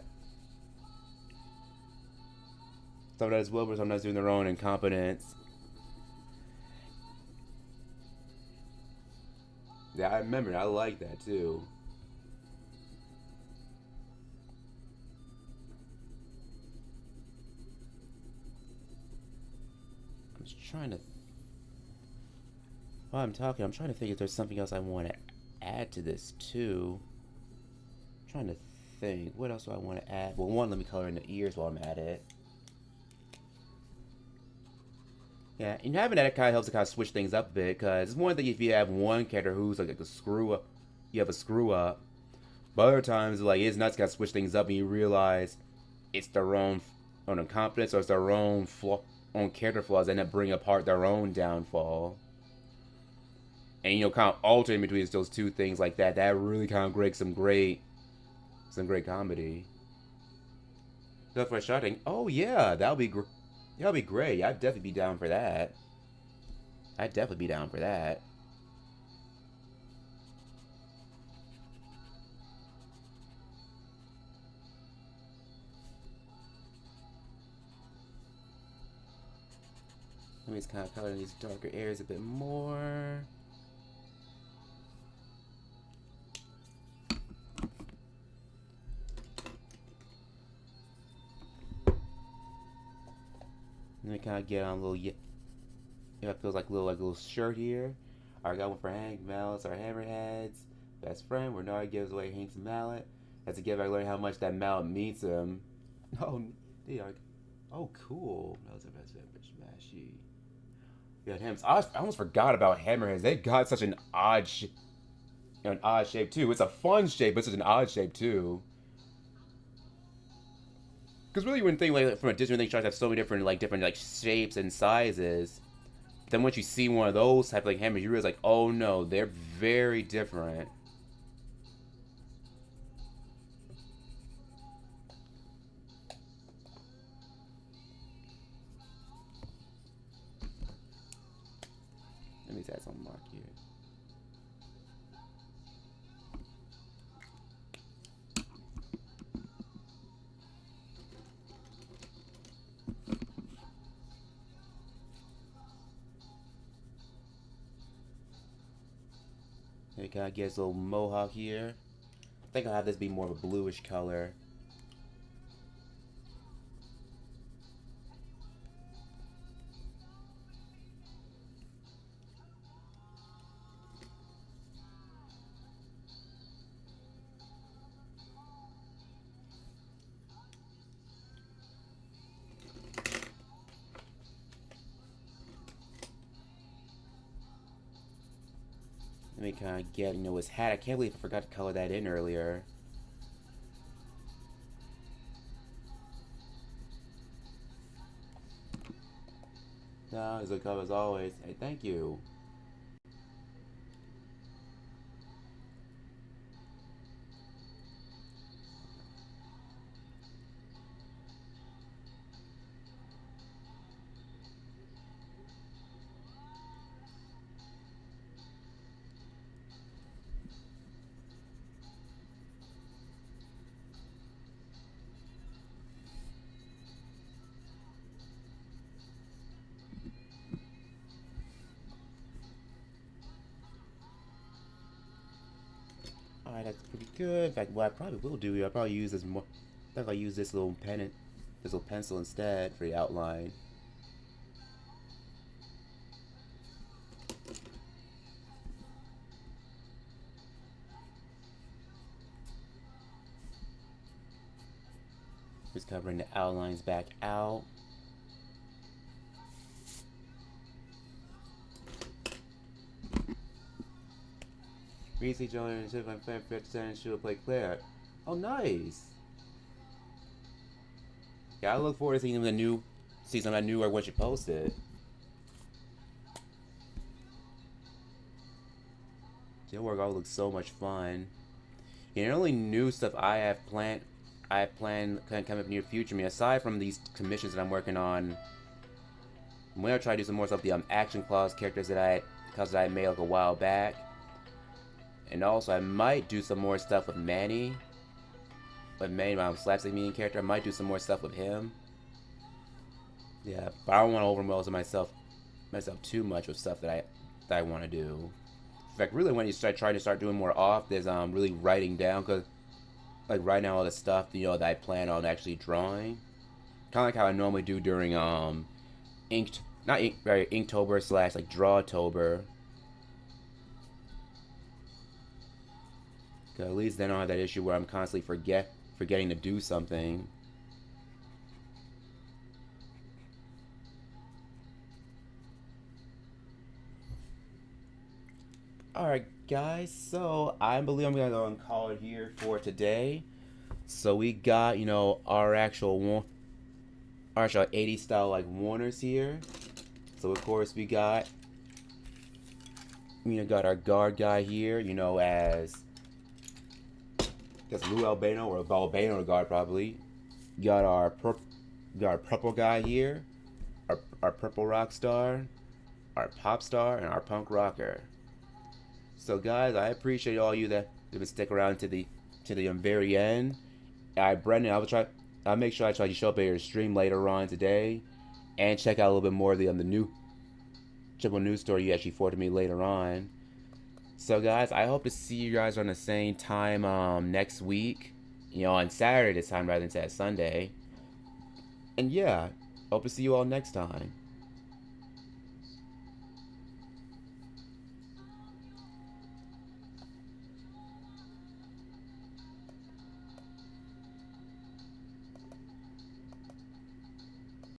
Sometimes well, but sometimes doing their own incompetence. Yeah, I remember. I like that too. I'm just trying to. While I'm talking, I'm trying to think if there's something else I want to add to this too. I'm trying to think. What else do I want to add? Well, one, let me color in the ears while I'm at it. Yeah, and having that kind of helps to kind of switch things up a bit, because it's one thing if you have one character who's like a screw up, you have a screw up. But other times, like, it's nuts to kind of switch things up and you realize it's their own incompetence or it's their own character flaws that end up bringing apart their own downfall. And, you know, kind of alternating between those two things like that, that really kind of breaks some great comedy. So for shouting, oh yeah, that'll be great. That'll be great. I'd definitely be down for that. I'd definitely be down for that. Let me just kind of color these darker areas a bit more. Let me kind of get on a little, you know, it feels like a little shirt here. I got one for Hank, Mallets, our hammerheads. Best friend, where Nari gives away Hank's mallet. As a gift, I learned how much that mallet means to him. Oh, they are. Oh, cool. That was the best friend, bitch, Mashy. Yeah, hams. I almost forgot about hammerheads. They got such an odd, an odd shape too. It's a fun shape, but it's such an odd shape too. Because really, you wouldn't think like from a Disney thing, tries to have so many different shapes and sizes. But then once you see one of those type of like hammers, you realize like, oh no, they're very different. Let me add some mark here. It kind of gets a little mohawk here. I think I'll have this be more of a bluish color. Let me kind of get, you know, his hat. I can't believe I forgot to color that in earlier. No, it's a cover as always. Hey, thank you. Alright, that's pretty good. In fact, what I probably will do, I'll probably use this more. I think I'll use this little pen, this little pencil instead for the outline. Just kind of bring the outlines back out. Recently joined the my fan 50% should play Claire. Oh, nice. Yeah, I look forward to seeing the new season I knew or when she posted. Jail work all looks so much fun. You know, the only new stuff I have planned kind of come up in the near future. I mean, aside from these commissions that I'm working on, I'm gonna try to do some more stuff with the action clause characters that I made like a while back, and also I might do some more stuff with Manny. But Manny, my slapstick meeting character, I might do some more stuff with him. Yeah, but I don't want to overwhelm myself too much with stuff that I want to do. In fact, really, when you start trying to start doing more off, there's really writing down, because like writing down all the stuff that I plan on actually drawing, kind of like how I normally do during Inktober slash like Drawtober. At least then I don't have that issue where I'm constantly forgetting to do something. Alright guys, so I believe I'm gonna go and call it here for today. So we got, our actual 80s style like Waners here. So of course we got our guard guy here, as I guess Lou Albano or Albano guard probably. Got our purple guy here, our purple rock star, our pop star, and our punk rocker. So guys, I appreciate all you that have been stick around to the very end. Brendan, I'll make sure I try to show up at your stream later on today, and check out a little bit more of the new triple news story you actually forwarded me later on. So guys, I hope to see you guys on the same time next week, on Saturday this time rather than Sunday. And yeah, hope to see you all next time.